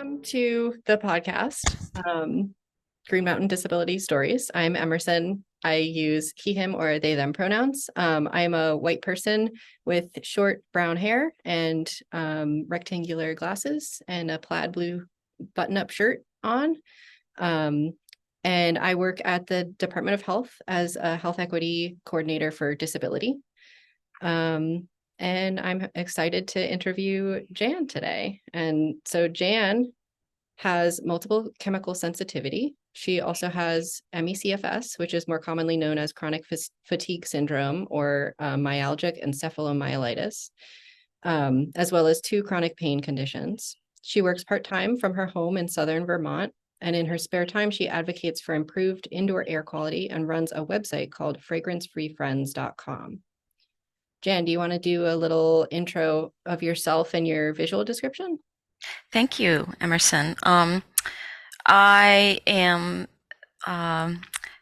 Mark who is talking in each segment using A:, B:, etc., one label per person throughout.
A: Welcome to the podcast, Green Mountain Disability Stories. I'm Emerson. I use he, him, or they, them pronouns. I'm a white person with short brown hair and rectangular glasses and a plaid blue button-up shirt on. And I work at the Department of Health as a health equity coordinator for disability. And I'm excited to interview Jan today. And so Jan has multiple chemical sensitivity. She also has ME/CFS, which is more commonly known as chronic fatigue syndrome or myalgic encephalomyelitis, as well as 2 chronic pain conditions. She works part-time from her home in Southern Vermont, and in her spare time, she advocates for improved indoor air quality and runs a website called fragrancefreefriends.com. Jan, do you want to do a little intro of yourself and your visual description?
B: Thank you, Emerson. I am a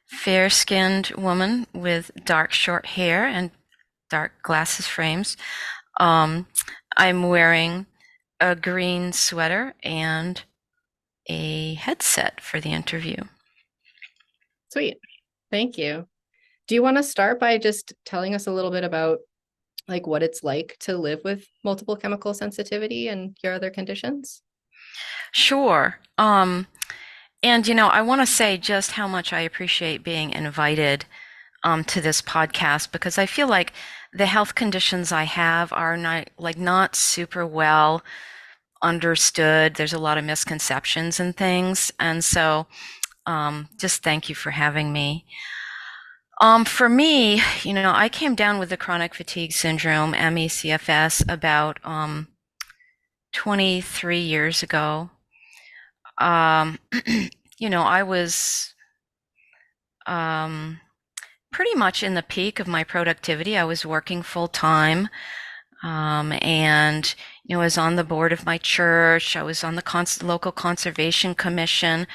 B: fair-skinned woman with dark short hair and dark glasses frames. I'm wearing a green sweater and a headset for the interview.
A: Sweet. Thank you. Do you want to start by just telling us a little bit about like what it's like to live with multiple chemical sensitivity and your other conditions?
B: Sure. And I want to say just how much I appreciate being invited to this podcast, because I feel like the health conditions I have are not super well understood. There's a lot of misconceptions and things. And so just thank you for having me. For me, I came down with the chronic fatigue syndrome, ME/CFS, about 23 years ago. I was pretty much in the peak of my productivity. I was working full time, and I was on the board of my church. I was on the local conservation commission.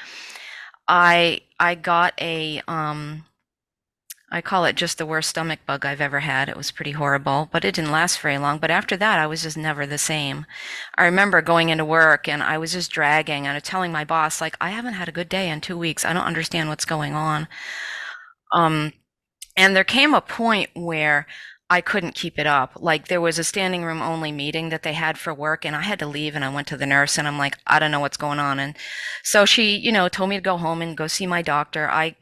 B: I got a I call it just the worst stomach bug I've ever had. It was pretty horrible, but it didn't last very long. But after that, I was just never the same. I remember going into work and I was just dragging and telling my boss, like, I haven't had a good day in 2 weeks. I don't understand what's going on. And there came a point where I couldn't keep it up. Like there was a standing room only meeting that they had for work and I had to leave and I went to the nurse and I'm like, I don't know what's going on. And so she, told me to go home and go see my doctor. I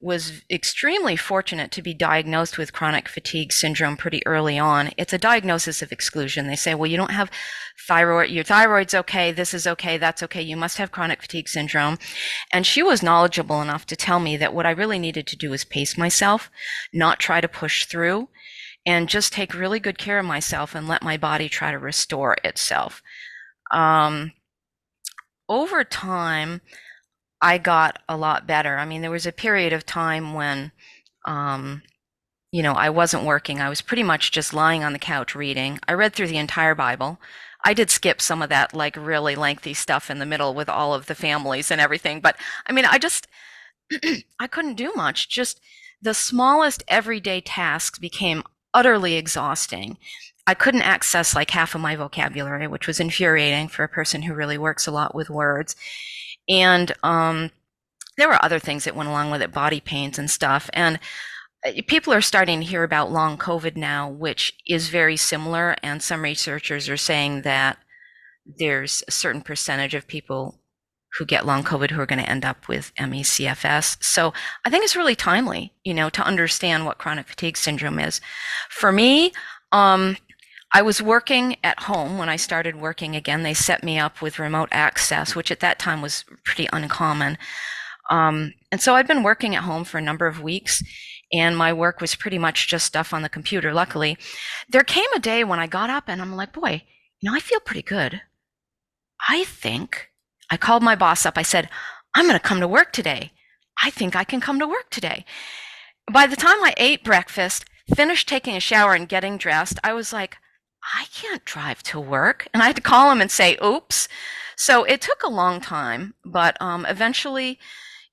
B: was extremely fortunate to be diagnosed with chronic fatigue syndrome pretty early on. It's a diagnosis of exclusion. They say, well, you don't have thyroid, your thyroid's okay, this is okay, that's okay, you must have chronic fatigue syndrome. And she was knowledgeable enough to tell me that what I really needed to do was pace myself, not try to push through, and just take really good care of myself and let my body try to restore itself. Over time, I got a lot better. I mean, there was a period of time when, I wasn't working. I was pretty much just lying on the couch reading. I read through the entire Bible. I did skip some of that, like, really lengthy stuff in the middle with all of the families and everything. But I mean, I couldn't do much. Just the smallest everyday tasks became utterly exhausting. I couldn't access like half of my vocabulary, which was infuriating for a person who really works a lot with words. And there were other things that went along with it, body pains and stuff. And people are starting to hear about long COVID now, which is very similar. And some researchers are saying that there's a certain percentage of people who get long COVID who are going to end up with ME/CFS. So I think it's really timely, to understand what chronic fatigue syndrome is. For me, I was working at home when I started working again. They set me up with remote access, which at that time was pretty uncommon. And so I'd been working at home for a number of weeks, and my work was pretty much just stuff on the computer, luckily. There came a day when I got up and I'm like, boy, I feel pretty good. I called my boss up. I said, I'm going to come to work today. I think I can come to work today. By the time I ate breakfast, finished taking a shower and getting dressed, I was like, I can't drive to work. And I had to call him and say, oops. So it took a long time, but eventually,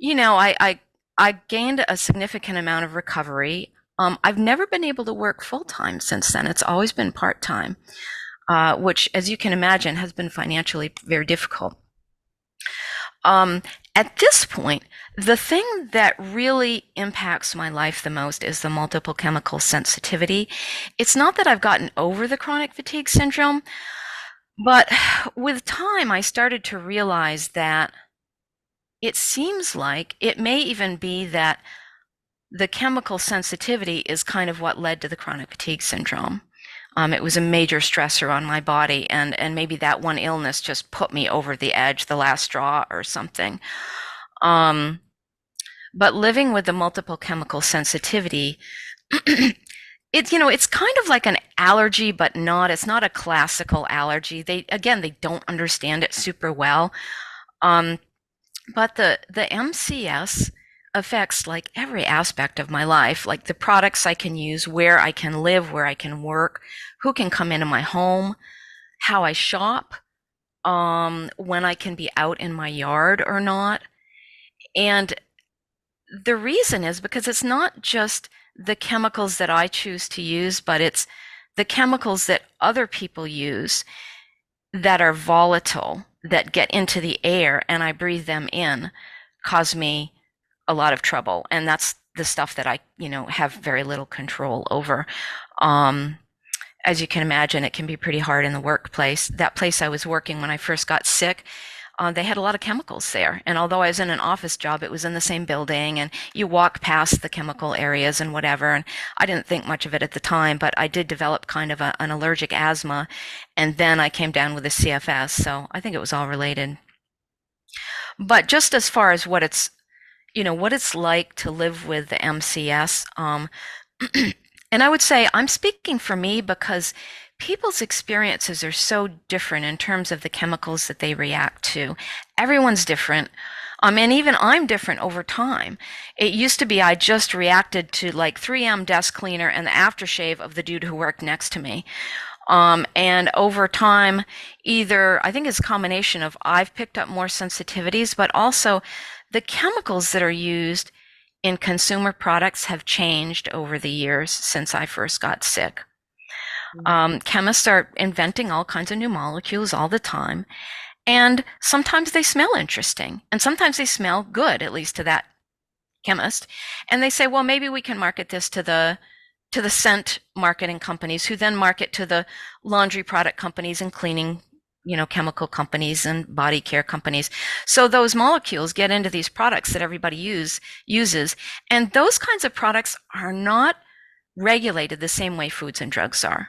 B: I gained a significant amount of recovery. I've never been able to work full time since then. It's always been part time, which, as you can imagine, has been financially very difficult. Um, at this point, the thing that really impacts my life the most is the multiple chemical sensitivity. It's not that I've gotten over the chronic fatigue syndrome, but with time, I started to realize that it seems like it may even be that the chemical sensitivity is kind of what led to the chronic fatigue syndrome. It was a major stressor on my body, and maybe that one illness just put me over the edge, the last straw or something. Um, but living with the multiple chemical sensitivity, it's kind of like an allergy, but not. It's not a classical allergy. They don't understand it super well. Um, but the MCS affects like every aspect of my life, like the products I can use, where I can live, where I can work, who can come into my home, how I shop, when I can be out in my yard or not. And the reason is because it's not just the chemicals that I choose to use, but it's the chemicals that other people use that are volatile, that get into the air and I breathe them in, cause me a lot of trouble. And that's the stuff that I have very little control over. Um, as you can imagine, it can be pretty hard in the workplace. That place I was working when I first got sick, they had a lot of chemicals there. And although I was in an office job, it was in the same building, and you walk past the chemical areas and whatever. And I didn't think much of it at the time, but I did develop kind of an allergic asthma. And then I came down with a CFS. So I think it was all related. But just as far as what it's like to live with the MCS, and I would say I'm speaking for me because people's experiences are so different in terms of the chemicals that they react to. Everyone's different. And even I'm different over time. It used to be I just reacted to like 3M desk cleaner and the aftershave of the dude who worked next to me. And over time, either I think it's a combination of I've picked up more sensitivities, but also the chemicals that are used in consumer products have changed over the years since I first got sick. Chemists are inventing all kinds of new molecules all the time, and sometimes they smell interesting, and sometimes they smell good, at least to that chemist. And they say, well, maybe we can market this to the scent marketing companies, who then market to the laundry product companies and cleaning, chemical companies and body care companies. So those molecules get into these products that everybody uses, and those kinds of products are not regulated the same way foods and drugs are.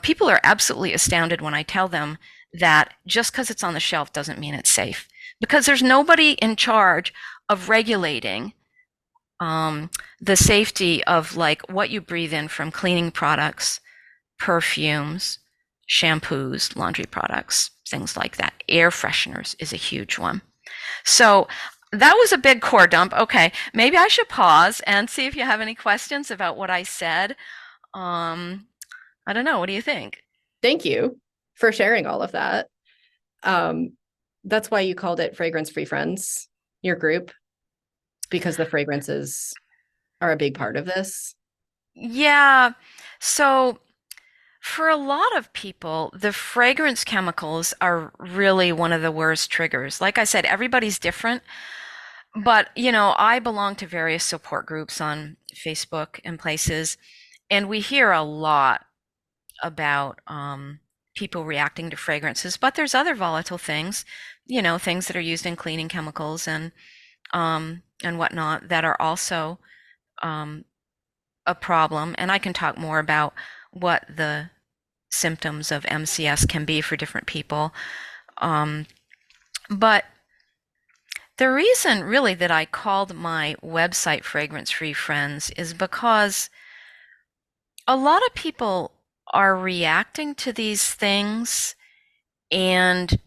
B: People are absolutely astounded when I tell them that just because it's on the shelf doesn't mean it's safe, because there's nobody in charge of regulating the safety of like what you breathe in from cleaning products, perfumes, shampoos, laundry products, things like that. Air fresheners is a huge one. So that was a big core dump. Okay, maybe I should pause and see if you have any questions about what I said. I don't know. What do you think?
A: Thank you for sharing all of that. That's why you called it Fragrance Free Friends, your group, because the fragrances are a big part of this.
B: Yeah. So for a lot of people, the fragrance chemicals are really one of the worst triggers. Like I said, everybody's different, but I belong to various support groups on Facebook and places, and we hear a lot about people reacting to fragrances, but there's other volatile things, things that are used in cleaning chemicals and whatnot that are also um, a problem. And I can talk more about what the symptoms of MCS can be for different people. Um, but the reason really that I called my website Fragrance Free Friends is because a lot of people are reacting to these things and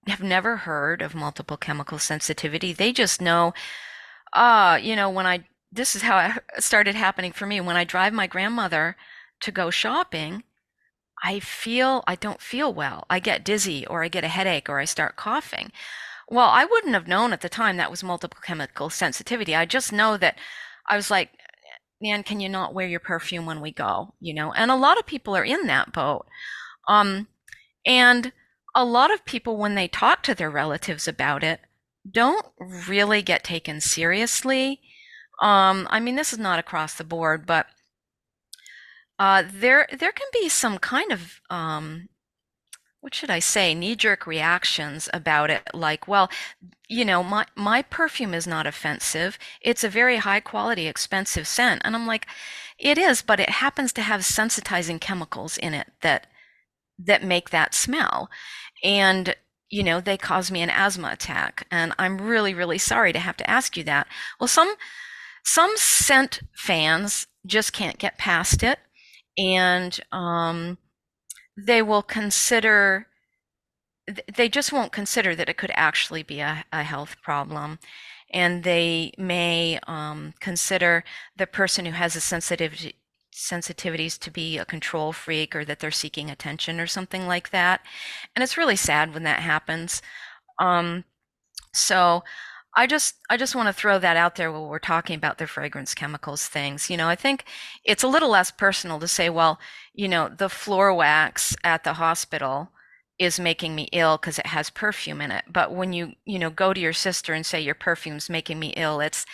B: have never heard of multiple chemical sensitivity. They just know, this is how it started happening for me. When I drive my grandmother to go shopping, I don't feel well. I get dizzy or I get a headache or I start coughing. Well, I wouldn't have known at the time that was multiple chemical sensitivity. I just know that I was like, man, can you not wear your perfume when we go? And a lot of people are in that boat. Um, and a lot of people, when they talk to their relatives about it, don't really get taken seriously. I mean, this is not across the board, but there can be some kind of what should I say, knee-jerk reactions about it, like, well, my perfume is not offensive. It's a very high quality, expensive scent. And I'm like, it is, but it happens to have sensitizing chemicals in it that make that smell. And they cause me an asthma attack. And I'm really, really sorry to have to ask you that. Well, some scent fans just can't get past it, and they will consider they just won't consider that it could actually be a health problem. And they may consider the person who has a sensitivities to be a control freak, or that they're seeking attention or something like that. And it's really sad when that happens. Um, so I just want to throw that out there while we're talking about the fragrance chemicals things. I think it's a little less personal to say, well, the floor wax at the hospital is making me ill because it has perfume in it. But when go to your sister and say your perfume's making me ill, it's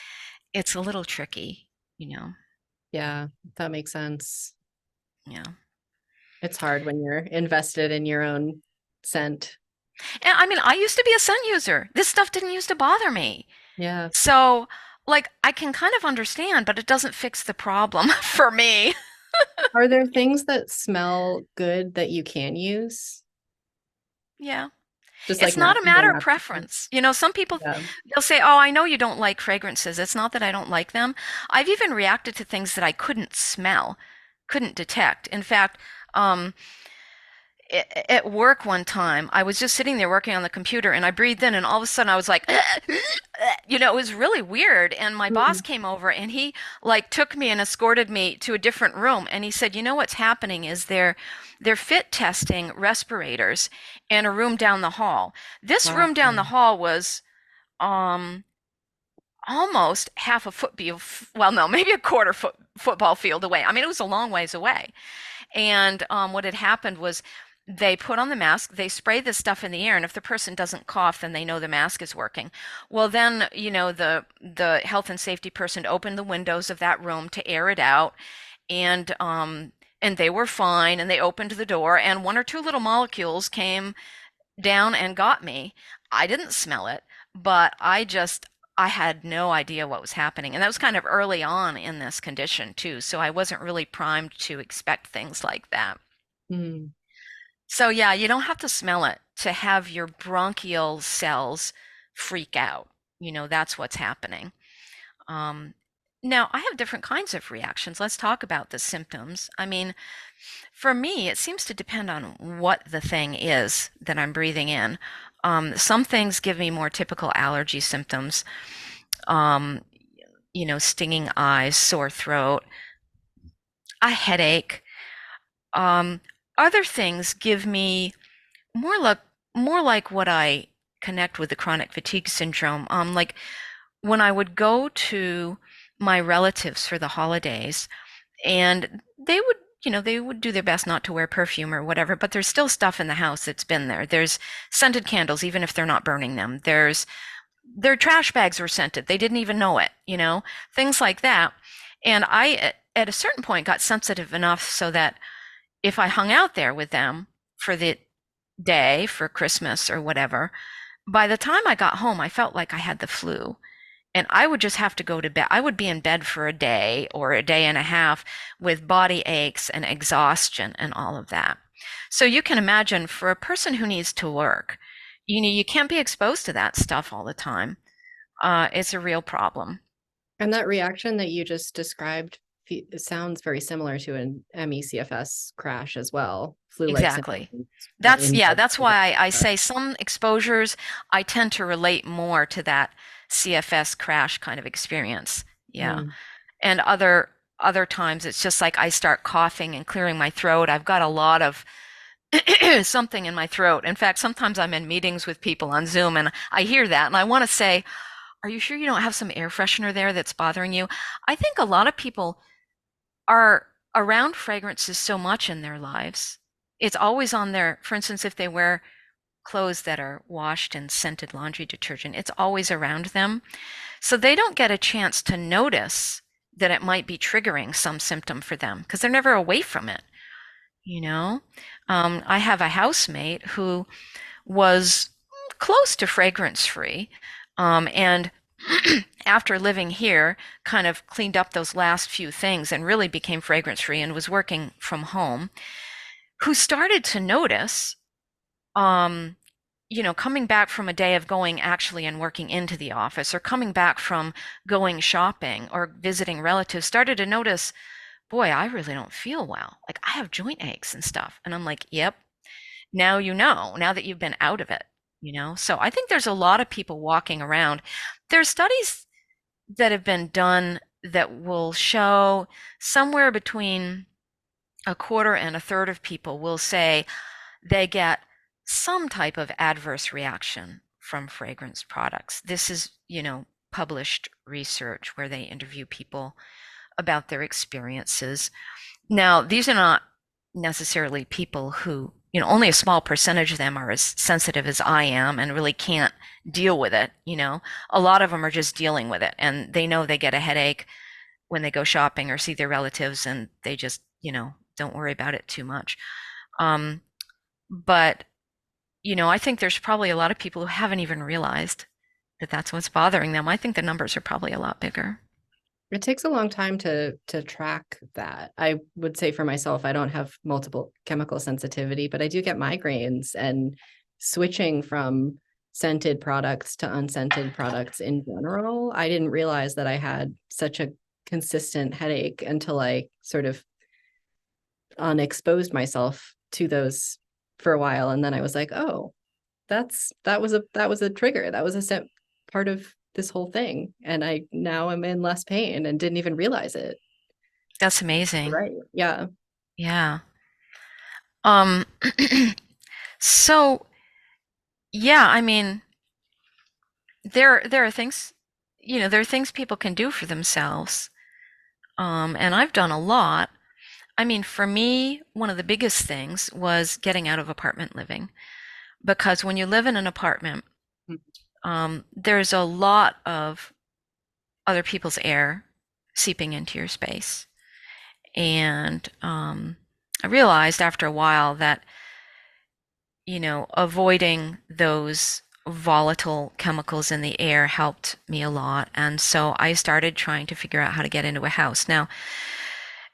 B: a little tricky, you know.
A: Yeah, that makes sense.
B: Yeah.
A: It's hard when you're invested in your own scent.
B: And I mean, I used to be a scent user. This stuff didn't used to bother me.
A: Yeah.
B: So, like, I can kind of understand, but it doesn't fix the problem for me.
A: Are there things that smell good that you can use?
B: Yeah.
A: Just like
B: It's not a
A: more
B: matter of
A: natural?
B: preference. Some people,
A: Yeah.
B: they'll say, "Oh, I know you don't like fragrances." It's not that I don't like them. I've even reacted to things that I couldn't smell, couldn't detect. In fact, um, at work one time, I was just sitting there working on the computer and I breathed in, and all of a sudden I was like, it was really weird. And my boss
A: Mm.
B: came over and he like took me and escorted me to a different room. And he said, what's happening is they're fit testing respirators in a room down the hall. This
A: Wow.
B: room down the hall was um almost half a football, well, no, maybe a quarter football field away. I mean, it was a long ways away. And what had happened was they put on the mask, they spray this stuff in the air, and if the person doesn't cough, then they know the mask is working. Well, then, the health and safety person opened the windows of that room to air it out, and they were fine, and they opened the door, and one or two little molecules came down and got me. I didn't smell it, but I had no idea what was happening. And that was kind of early on in this condition too, so I wasn't really primed to expect things like that.
A: Mm.
B: So yeah, you don't have to smell it to have your bronchial cells freak out. That's what's happening. Um, Now, I have different kinds of reactions. Let's talk about the symptoms. I mean, for me, it seems to depend on what the thing is that I'm breathing in. Some things give me more typical allergy symptoms, um, stinging eyes, sore throat, a headache. Um, Other things give me more like more like what I connect with the chronic fatigue syndrome. Like when I would go to my relatives for the holidays, and they would do their best not to wear perfume or whatever, but there's still stuff in the house that's been there. There's scented candles, even if they're not burning them. Their trash bags were scented. They didn't even know it, things like that. And I, at a certain point, got sensitive enough so that if I hung out there with them for the day, for Christmas or whatever, by the time I got home, I felt like I had the flu. And I would just have to go to bed. I would be in bed for a day or a day and a half with body aches and exhaustion and all of that. So you can imagine, for a person who needs to work, you can't be exposed to that stuff all the time. It's a real problem.
A: And that reaction that you just described sounds very similar to an MECFS crash as well. Flu-like
B: Exactly.
A: symptoms
B: That's,
A: in
B: yeah,
A: blood
B: that's
A: sugar.
B: why I say some exposures I tend to relate more to that CFS crash kind of experience. Yeah.
A: Mm.
B: And other times it's just like I start coughing and clearing my throat. I've got a lot of something in my throat. In fact, sometimes I'm in meetings with people on Zoom and I hear that and I want to say, "Are you sure you don't have some air freshener there that's bothering you?" I think a lot of people are around fragrances so much in their lives. It's always on their, for instance, if they wear clothes that are washed in scented laundry detergent. It's always around them. So they don't get a chance to notice that it might be triggering some symptom for them because they're never away from it, you know? I have a housemate who was close to fragrance free, and after living here, kind of cleaned up those last few things and really became fragrance free and was working from home, who started to notice, um, coming back from a day of going actually and working into the office or coming back from going shopping or visiting relatives, started to notice, boy, I really don't feel well. Like I have joint aches and stuff. And I'm like, yep, now you know, now that you've been out of it, So I think there's a lot of people walking around. There's studies that have been done that will show somewhere between a quarter and a third of people will say they get some type of adverse reaction from fragrance products. This is, published research where they interview people about their experiences. Now, these are not necessarily people who, only a small percentage of them are as sensitive as I am and really can't deal with it. A lot of them are just dealing with it and they know they get a headache when they go shopping or see their relatives and they just, don't worry about it too much. But I think there's probably a lot of people who haven't even realized that that's what's bothering them. I think the numbers are probably a lot bigger.
A: It takes a long time to track that. I would say for myself, I don't have multiple chemical sensitivity, but I do get migraines, and switching from scented products to unscented products in general, I didn't realize that I had such a consistent headache until I sort of unexposed myself to those for a while. And then I was like, oh, that was a trigger. That was a part of this whole thing. And now I'm in less pain and didn't even realize it.
B: That's amazing.
A: Right. Yeah.
B: Yeah. Um, so yeah, I mean, there are things, there are things people can do for themselves. And I've done a lot. I mean, for me, one of the biggest things was getting out of apartment living because when you live in an apartment, there's a lot of other people's air seeping into your space. And I realized after a while that, avoiding those volatile chemicals in the air helped me a lot. And so I started trying to figure out how to get into a house. Now,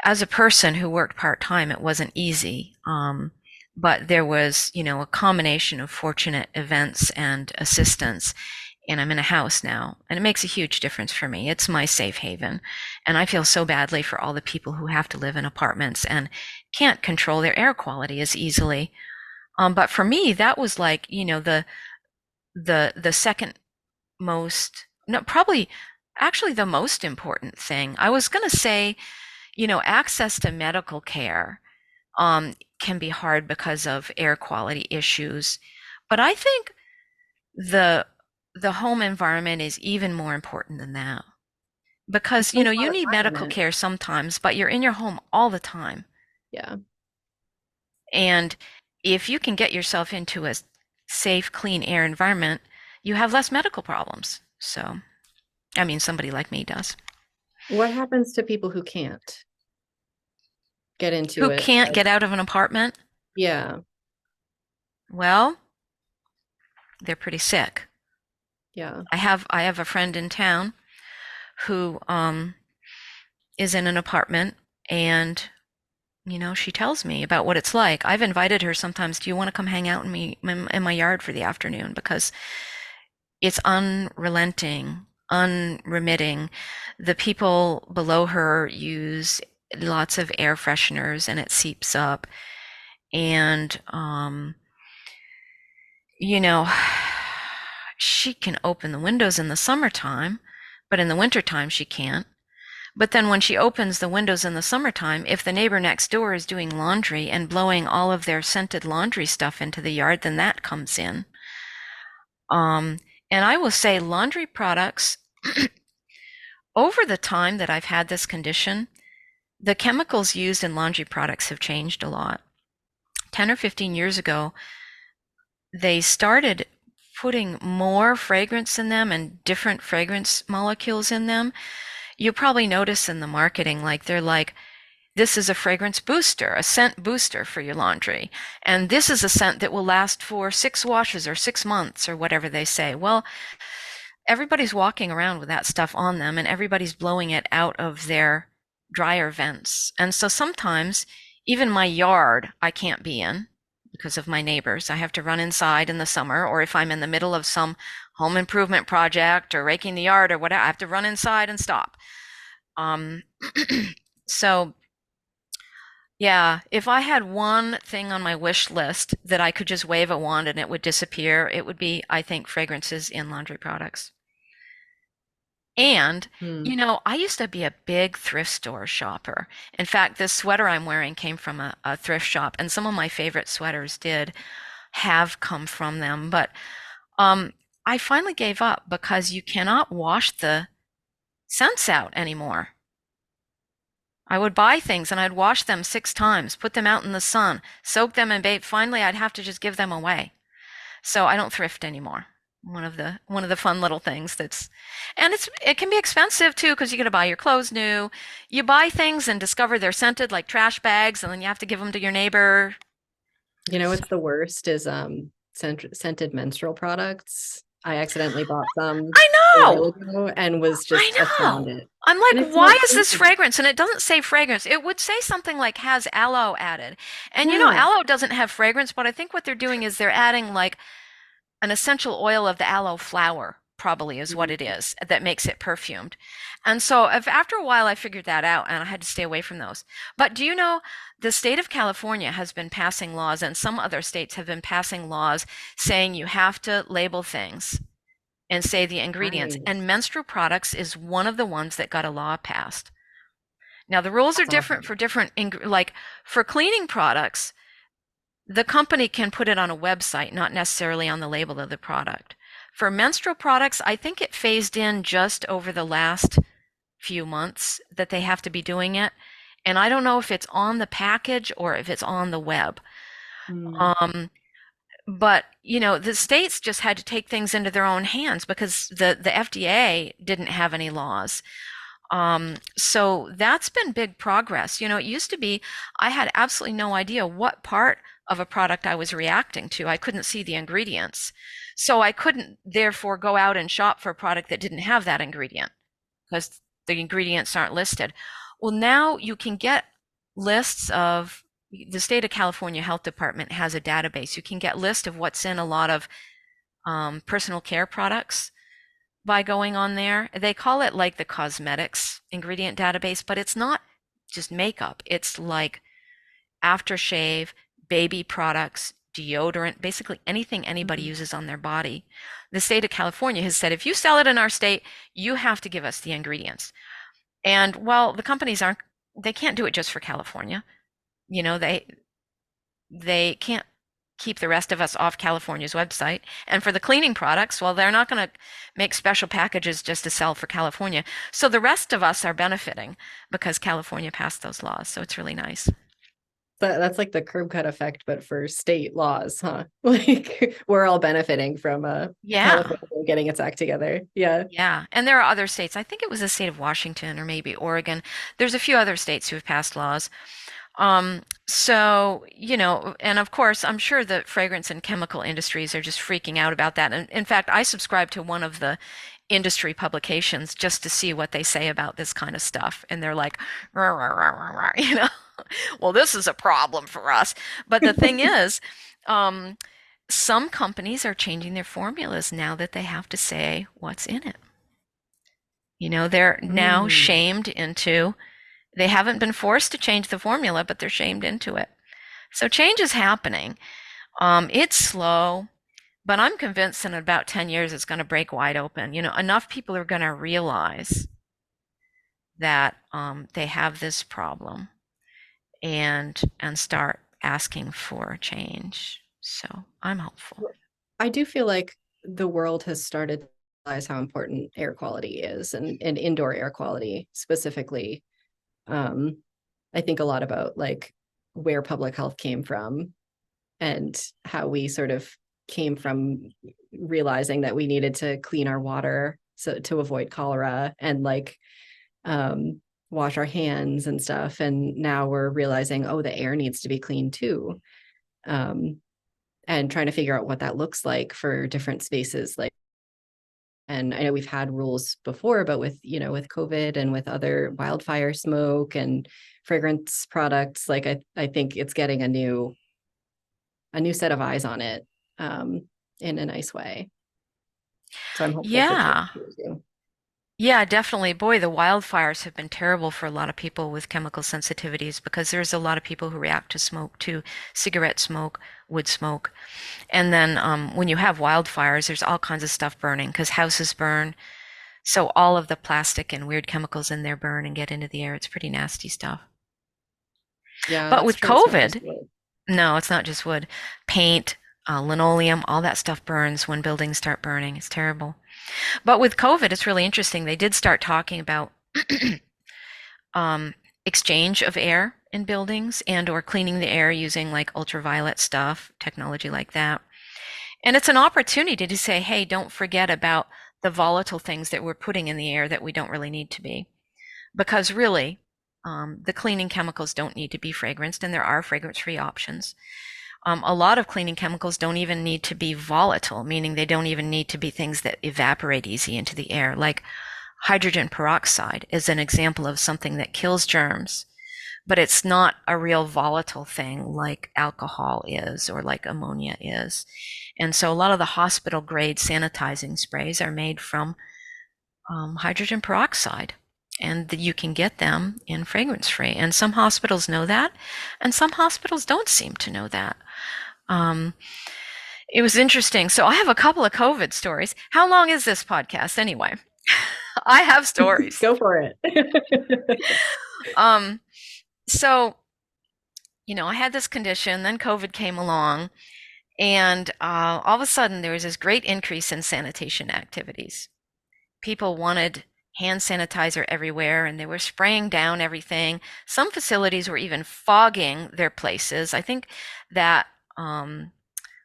B: as a person who worked part-time, it wasn't easy. But there was, a combination of fortunate events and assistance. And I'm in a house now, and it makes a huge difference for me. It's my safe haven. And I feel so badly for all the people who have to live in apartments and can't control their air quality as easily. But for me, that was like, the second most, no, probably actually the most important thing. I was going to say, access to medical care can be hard because of air quality issues. But I think the home environment is even more important than that. Because, you need medical care sometimes, but you're in your home all the time.
A: Yeah.
B: And if you can get yourself into a safe, clean air environment, you have less medical problems. So, I mean, somebody like me does.
A: What happens to people who can't get into it?
B: Who can't get out of an apartment?
A: Yeah.
B: Well, they're pretty sick.
A: Yeah.
B: I have a friend in town who is in an apartment, and she tells me about what it's like. I've invited her sometimes, do you want to come hang out in my yard for the afternoon? Because it's unrelenting, unremitting. The people below her use lots of air fresheners and it seeps up. And she can open the windows in the summertime, but in the wintertime she can't. But then when she opens the windows in the summertime, if the neighbor next door is doing laundry and blowing all of their scented laundry stuff into the yard, then that comes in. And I will say laundry products, over the time that I've had this condition, the chemicals used in laundry products have changed a lot. 10 or 15 years ago, they started putting more fragrance in them and different fragrance molecules in them. You probably notice in the marketing, like they're like, this is a fragrance booster, a scent booster for your laundry. And this is a scent that will last for 6 washes or 6 months or whatever they say. Well, everybody's walking around with that stuff on them and everybody's blowing it out of their dryer vents. And so sometimes even my yard I can't be in because of my neighbors. I have to run inside in the summer, or if I'm in the middle of some home improvement project or raking the yard or whatever, I have to run inside and stop. Um, so yeah, if I had one thing on my wish list that I could just wave a wand and it would disappear, it would be, I think, fragrances in laundry products. And,
A: Hmm.
B: I used to be a big thrift store shopper. In fact, this sweater I'm wearing came from a thrift shop, and some of my favorite sweaters did have come from them. But um, I finally gave up because you cannot wash the scents out anymore. I would buy things and I'd wash them 6 times, put them out in the sun, soak them in bath. Finally, I'd have to just give them away. So I don't thrift anymore. One of the fun little things that's, and it can be expensive too because you got to buy your clothes new. You buy things and discover they're scented like trash bags, and then you have to give them to your neighbor.
A: You know
B: So,
A: what's the worst is scented menstrual products. I accidentally bought some
B: I
A: a while
B: know,
A: ago and was
B: I
A: just
B: know.
A: astounded.
B: I'm
A: And
B: like,
A: it's so
B: why is this
A: expensive.
B: fragrance? And it doesn't say fragrance. It would say something like has aloe added. And
A: Yeah.
B: aloe doesn't have fragrance, but I think what they're doing is they're adding like an essential oil of the aloe flower, probably is what it
A: Mhm.
B: is, that makes it perfumed. And so if after a while I figured that out and I had to stay away from those. But do you know the state of California has been passing laws and some other states have been passing laws saying you have to label things and say the ingredients. And
A: Nice.
B: menstrual products is one of the ones that got a law passed. Now the rules are
A: That's
B: different
A: awesome.
B: for different, like for cleaning products, the company can put it on a website, not necessarily on the label of the product. For menstrual products, I think it phased in just over the last few months that they have to be doing it. And I don't know if it's on the package or if it's on the web.
A: Mm.
B: Um, but the states just had to take things into their own hands because the FDA didn't have any laws. So that's been big progress. It used to be I had absolutely no idea what part of a product I was reacting to. I couldn't see the ingredients. So I couldn't therefore go out and shop for a product that didn't have that ingredient because the ingredients aren't listed. Well, now you can get lists of the state of California Health Department has a database. You can get list of what's in a lot of personal care products by going on there. They call it like the cosmetics ingredient database, but it's not just makeup. It's like aftershave, baby products, deodorant, basically anything anybody
A: Mhm.
B: uses on their body. The state of California has said if you sell it in our state, you have to give us the ingredients. And well, the companies aren't, they can't do it just for California. You know, they can't keep the rest of us off California's website. And for the cleaning products, well, they're not going to make special packages just to sell for California. So the rest of us are benefiting because California passed those laws. So it's really nice.
A: But that's like the curb cut effect, but for state laws, huh? Like we're all benefiting from
B: Yeah.
A: California getting its act together. Yeah.
B: Yeah. And there are other states. I think it was the state of Washington or maybe Oregon. There's a few other states who have passed laws. So, and of course, I'm sure the fragrance and chemical industries are just freaking out about that. And in fact, I subscribe to one of the industry publications just to see what they say about this kind of stuff. And they're like, "Rah, rah, rah, rah, rah," well, this is a problem for us. But the thing is, um, some companies are changing their formulas now that they have to say what's in it. They're now
A: Mm.
B: shamed into, they haven't been forced to change the formula, but they're shamed into it. So change is happening. It's slow, but I'm convinced in about 10 years it's going to break wide open. Enough people are going to realize that they have this problem and start asking for change. So I'm hopeful.
A: I do feel like the world has started to realize how important air quality is and indoor air quality specifically. Um, I think a lot about like where public health came from and how we sort of came from realizing that we needed to clean our water so to avoid cholera and like wash our hands and stuff. And now we're realizing, oh, the air needs to be clean too. Um, and trying to figure out what that looks like for different spaces. Like, and I know we've had rules before, but with, you know, with COVID and with other wildfire smoke and fragrance products, like I think it's getting a new set of eyes on it in a nice way. So I'm hopeful for change
B: Yeah.
A: here too.
B: Yeah, definitely. Boy, the wildfires have been terrible for a lot of people with chemical sensitivities because there's a lot of people who react to smoke, to cigarette smoke, wood smoke. And then when you have wildfires, there's all kinds of stuff burning because houses burn. So all of the plastic and weird chemicals in there burn and get into the air. It's pretty nasty stuff.
A: Yeah,
B: But
A: that's
B: with
A: true. It's not just
B: COVID,
A: wood.
B: no, it's not just wood. Paint, linoleum, all that stuff burns when buildings start burning. It's terrible. But with COVID, it's really interesting. They did start talking about um, exchange of air in buildings and or cleaning the air using like ultraviolet stuff, technology like that. And it's an opportunity to say, hey, don't forget about the volatile things that we're putting in the air that we don't really need to be. Because really, the cleaning chemicals don't need to be fragranced, and there are fragrance-free options. A lot of cleaning chemicals don't even need to be volatile, meaning they don't even need to be things that evaporate easy into the air. Like hydrogen peroxide is an example of something that kills germs, but it's not a real volatile thing like alcohol is or like ammonia is. And so a lot of the hospital grade sanitizing sprays are made from hydrogen peroxide. And you can get them in fragrance free. And some hospitals know that, and some hospitals don't seem to know that. Um, it was interesting. So I have a couple of COVID stories. How long is this podcast anyway? I have stories.
A: Go for it.
B: Um, so, I had this condition, then COVID came along, and all of a sudden there was this great increase in sanitation activities. People wanted hand sanitizer everywhere and they were spraying down everything. Some facilities were even fogging their places. I think that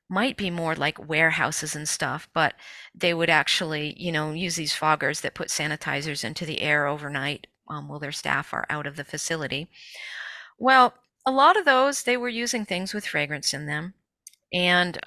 B: might be more like warehouses and stuff, but they would actually, use these foggers that put sanitizers into the air overnight while their staff are out of the facility. Well, a lot of those, they were using things with fragrance in them. And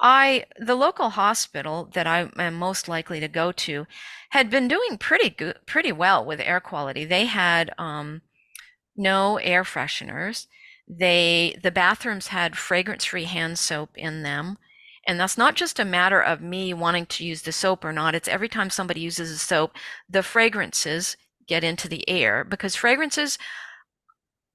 B: the local hospital that I am most likely to go to had been doing pretty well with air quality. They had no air fresheners. The bathrooms had fragrance-free hand soap in them. And that's not just a matter of me wanting to use the soap or not. It's every time somebody uses a soap, the fragrances get into the air because fragrances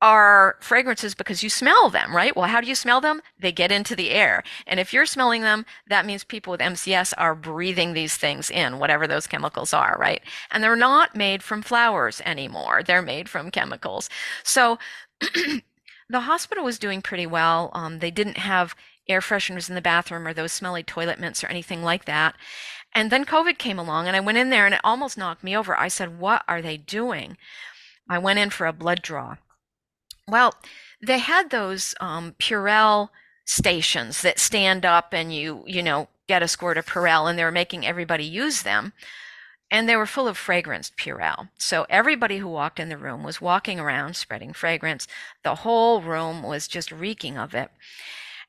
B: are fragrances because you smell them, right? Well, how do you smell them? They get into the air. And if you're smelling them, that means people with MCS are breathing these things in, whatever those chemicals are, right? And they're not made from flowers anymore. They're made from chemicals. So the hospital was doing pretty well. They didn't have air fresheners in the bathroom or those smelly toilet mints or anything like that. And then COVID came along and I went in there and it almost knocked me over. I said, what are they doing? I went in for a blood draw. Well, they had those Purell stations that stand up and you get a squirt of Purell, and they were making everybody use them. And they were full of fragranced Purell. So everybody who walked in the room was walking around spreading fragrance. The whole room was just reeking of it.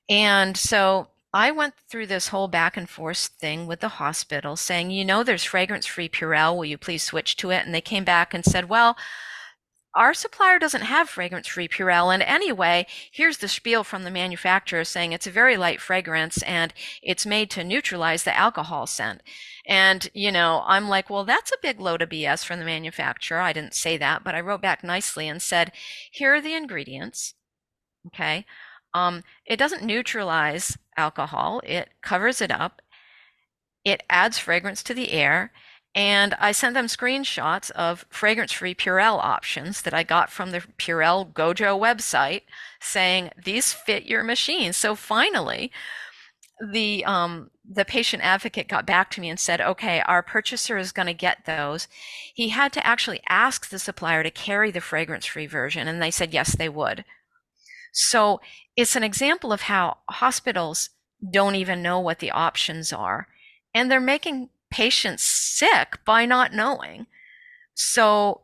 B: And so I went through this whole back and forth thing with the hospital saying, there's fragrance-free Purell. Will you please switch to it? And they came back and said, well, our supplier doesn't have fragrance-free Purell, and anyway, here's the spiel from the manufacturer saying it's a very light fragrance and it's made to neutralize the alcohol scent. And, I'm like, well, that's a big load of BS from the manufacturer. I didn't say that, but I wrote back nicely and said, here are the ingredients, okay? It doesn't neutralize alcohol, it covers it up, it adds fragrance to the air, and I sent them screenshots of fragrance-free Purell options that I got from the Purell Gojo website saying these fit your machine. So finally, the patient advocate got back to me and said, okay, our purchaser is going to get those. He had to actually ask the supplier to carry the fragrance-free version, and they said yes, they would. So it's an example of how hospitals don't even know what the options are. And they're making patients sick by not knowing. So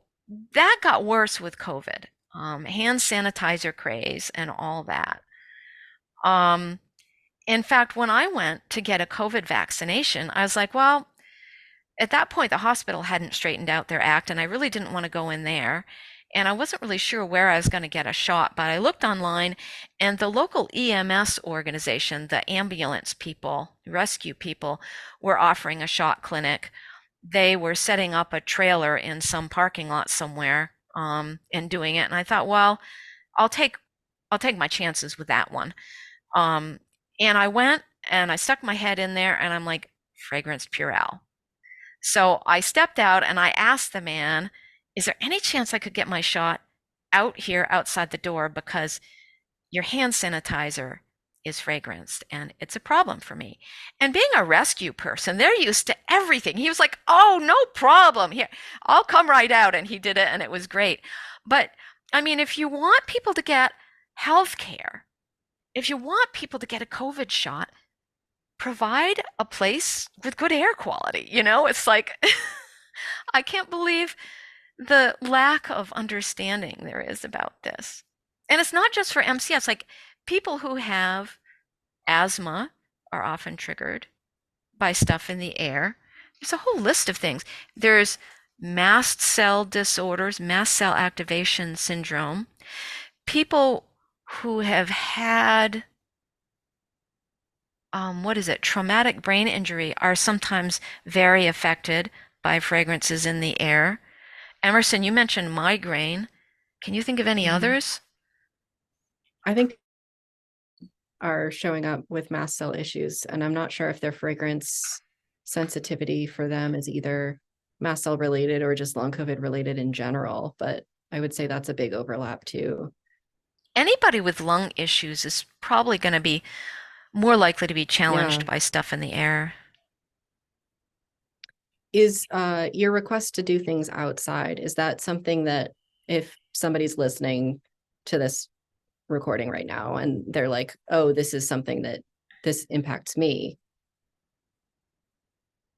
B: that got worse with COVID, hand sanitizer craze and all that. Um, in fact, when I went to get a COVID vaccination, I was like, well, at that point, the hospital hadn't straightened out their act, and I really didn't want to go in there. And I wasn't really sure where I was going to get a shot, but I looked online, and the local EMS organization, the ambulance people, rescue people, were offering a shot clinic. They were setting up a trailer in some parking lot somewhere, and doing it. And I thought, well, I'll take I'll take my chances with that one. Um, and I went and I stuck my head in there, and I'm like, fragrance Purell. So I stepped out and I asked the man, is there any chance I could get my shot out here outside the door because your hand sanitizer is fragranced and it's a problem for me. And being a rescue person, they're used to everything. He was like, oh, no problem. Here, I'll come right out. And he did it and it was great. But I mean, if you want people to get health care, if you want people to get a COVID shot, provide a place with good air quality. It's like, I can't believe the lack of understanding there is about this. And it's not just for MCS, like people who have asthma are often triggered by stuff in the air. There's a whole list of things. There's mast cell disorders, mast cell activation syndrome. People who have had traumatic brain injury are sometimes very affected by fragrances in the air. Emerson, you mentioned migraine. Can you think of any
A: Mhm.
B: others?
A: I think are showing up with mast cell issues, and I'm not sure if their fragrance sensitivity for them is either mast cell related or just long COVID related in general, but I would say that's a big overlap too.
B: Anybody with lung issues is probably going to be more likely to be
A: Yeah.
B: challenged by stuff in the air.
A: Is your request to do things outside, is that something that if somebody's listening to this recording right now and they're like, oh, this is something that this impacts me,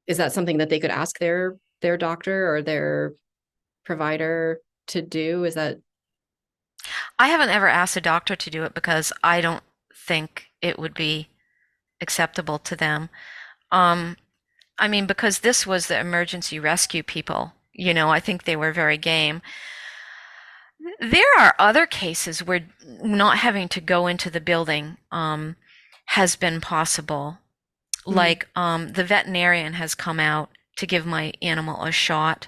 A: is that something that they could ask their doctor or their provider to do? Is that
B: I haven't ever asked a doctor to do it because I don't think it would be acceptable to them. Um, I mean, because this was the emergency rescue people, I think they were very game. There are other cases where not having to go into the building has been possible.
A: mm,
B: Like the veterinarian has come out to give my animal a shot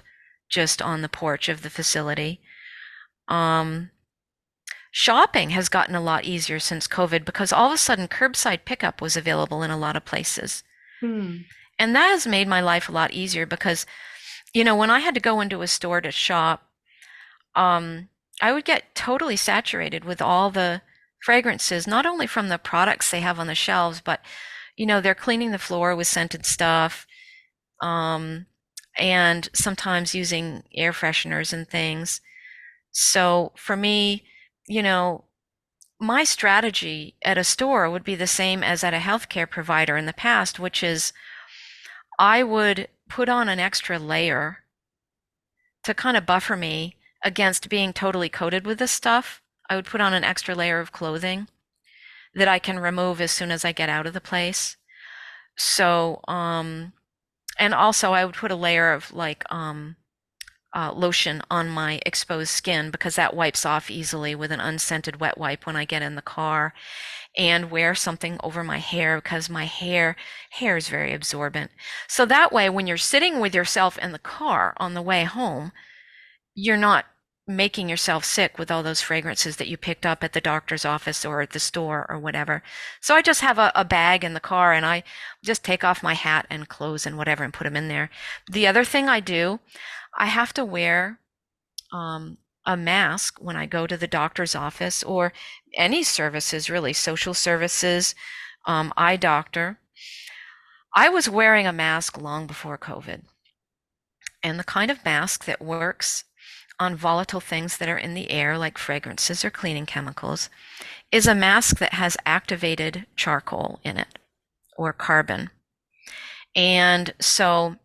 B: just on the porch of the facility. Um, Shopping has gotten a lot easier since COVID because all of a sudden curbside pickup was available in a lot of places.
A: hmm,
B: And that has made my life a lot easier because, when I had to go into a store to shop, um, I would get totally saturated with all the fragrances, not only from the products they have on the shelves, but, they're cleaning the floor with scented stuff, um, and sometimes using air fresheners and things. So for me, you know, my strategy at a store would be the same as at a healthcare provider in the past, which is I would put on an extra layer to kind of buffer me against being totally coated with this stuff. I would put on an extra layer of clothing that I can remove as soon as I get out of the place. So, and also I would put a layer of lotion on my exposed skin because that wipes off easily with an unscented wet wipe when I get in the car, and wear something over my hair because my hair is very absorbent. So that way, when you're sitting with yourself in the car on the way home, you're not making yourself sick with all those fragrances that you picked up at the doctor's office or at the store or whatever. So I just have a bag in the car and I just take off my hat and clothes and whatever and put them in there. The other thing I do, I have to wear a mask when I go to the doctor's office or any services, really, social services, eye doctor. I was wearing a mask long before COVID. And the kind of mask that works on volatile things that are in the air, like fragrances or cleaning chemicals, is a mask that has activated charcoal in it. or carbon. And so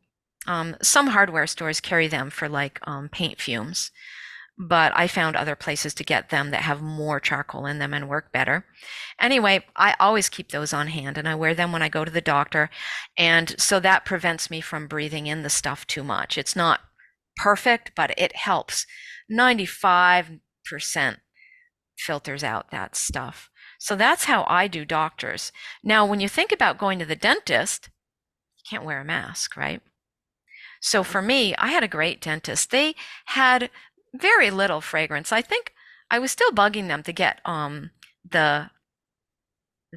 B: some hardware stores carry them for like paint fumes, but I found other places to get them that have more charcoal in them and work better. Anyway, I always keep those on hand and I wear them when I go to the doctor. And so that prevents me from breathing in the stuff too much. It's not perfect, but it helps. 95% filters out that stuff. So that's how I do doctors. Now, when you think about going to the dentist, you can't wear a mask, right? So for me, I had a great dentist. They had very little fragrance. I think I was still bugging them to get the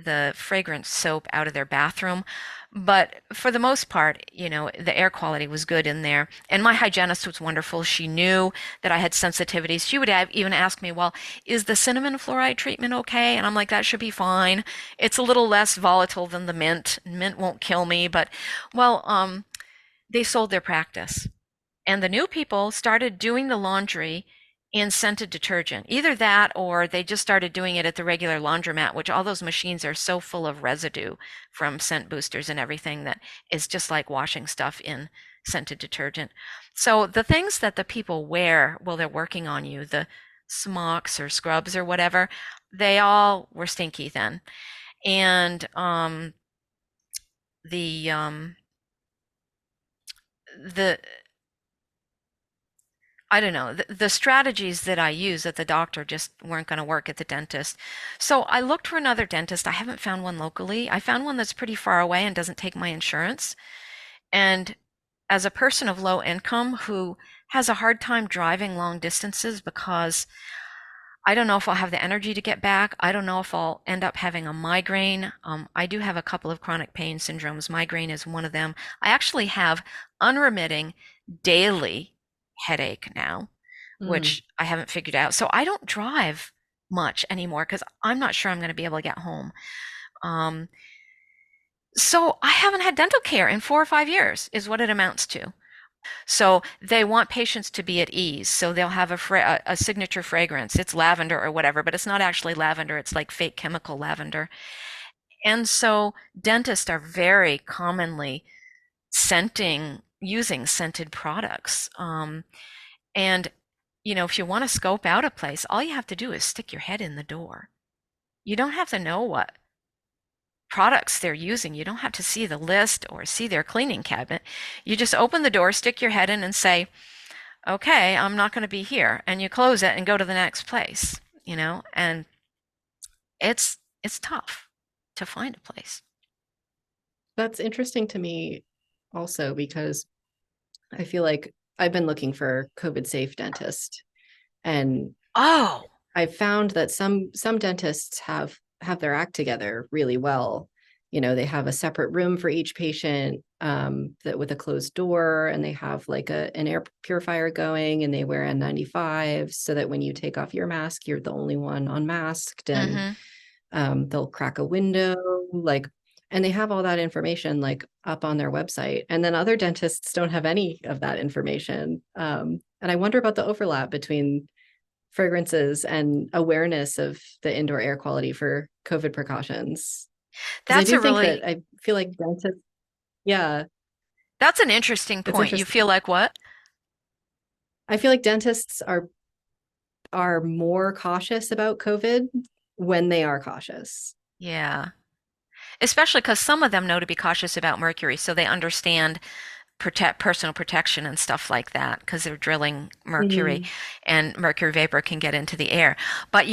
B: the fragrance soap out of their bathroom, but for the most part, the air quality was good in there. And my hygienist was wonderful. She knew that I had sensitivities. She would even ask me, "Well, is the cinnamon fluoride treatment okay?" And I'm like, "That should be fine. It's a little less volatile than the mint. Mint won't kill me, but well, they sold their practice. And the new people started doing the laundry in scented detergent. Either that or they just started doing it at the regular laundromat, which all those machines are so full of residue from scent boosters and everything that is just like washing stuff in scented detergent. So the things that the people wear while they're working on you, the smocks or scrubs or whatever, they all were stinky then. And the the I don't know, the strategies that I use at the doctor just weren't going to work at the dentist. So I looked for another dentist. I haven't found one locally. I found one that's pretty far away and doesn't take my insurance. And as a person of low income who has a hard time driving long distances because I don't know if I'll have the energy to get back. I don't know if I'll end up having a migraine. I do have a couple of chronic pain syndromes. Migraine is one of them. I actually have unremitting daily headache now,
A: Mm.
B: which I haven't figured out. So I don't drive much anymore because I'm not sure I'm going to be able to get home. Um, so I haven't had dental care in 4 or 5 years, is what it amounts to. So they want patients to be at ease. So they'll have a signature fragrance. It's lavender or whatever, but it's not actually lavender. It's like fake chemical lavender. And so dentists are very commonly using scented products. And, if you want to scope out a place, all you have to do is stick your head in the door. You don't have to know what products they're using. You don't have to see the list or see their cleaning cabinet. You just open the door, stick your head in, and say, "Okay, I'm not going to be here." And you close it and go to the next place. And it's tough to find a place.
A: That's interesting to me also because I feel like I've been looking for COVID safe dentist, and
B: Oh,
A: I've found that some dentists have their act together really well. They have a separate room for each patient, that with a closed door, and they have like an air purifier going, and they wear N95 so that when you take off your mask, you're the only one unmasked, and
B: mm-hmm.
A: they'll crack a window, like, and they have all that information like up on their website. And then other dentists don't have any of that information. And I wonder about the overlap between fragrances and awareness of the indoor air quality for COVID precautions. Because I
B: That's
A: do
B: a
A: think that
B: really,
A: I feel like dentists, yeah,
B: that's an interesting
A: it's
B: point. You
A: interesting.
B: feel like what?
A: I feel like dentists are more cautious about COVID when they are cautious.
B: Yeah. Especially because some of them know to be cautious about mercury, so they understand personal protection and stuff like that because they're drilling mercury
A: Mhm.
B: and mercury vapor can get into the air. But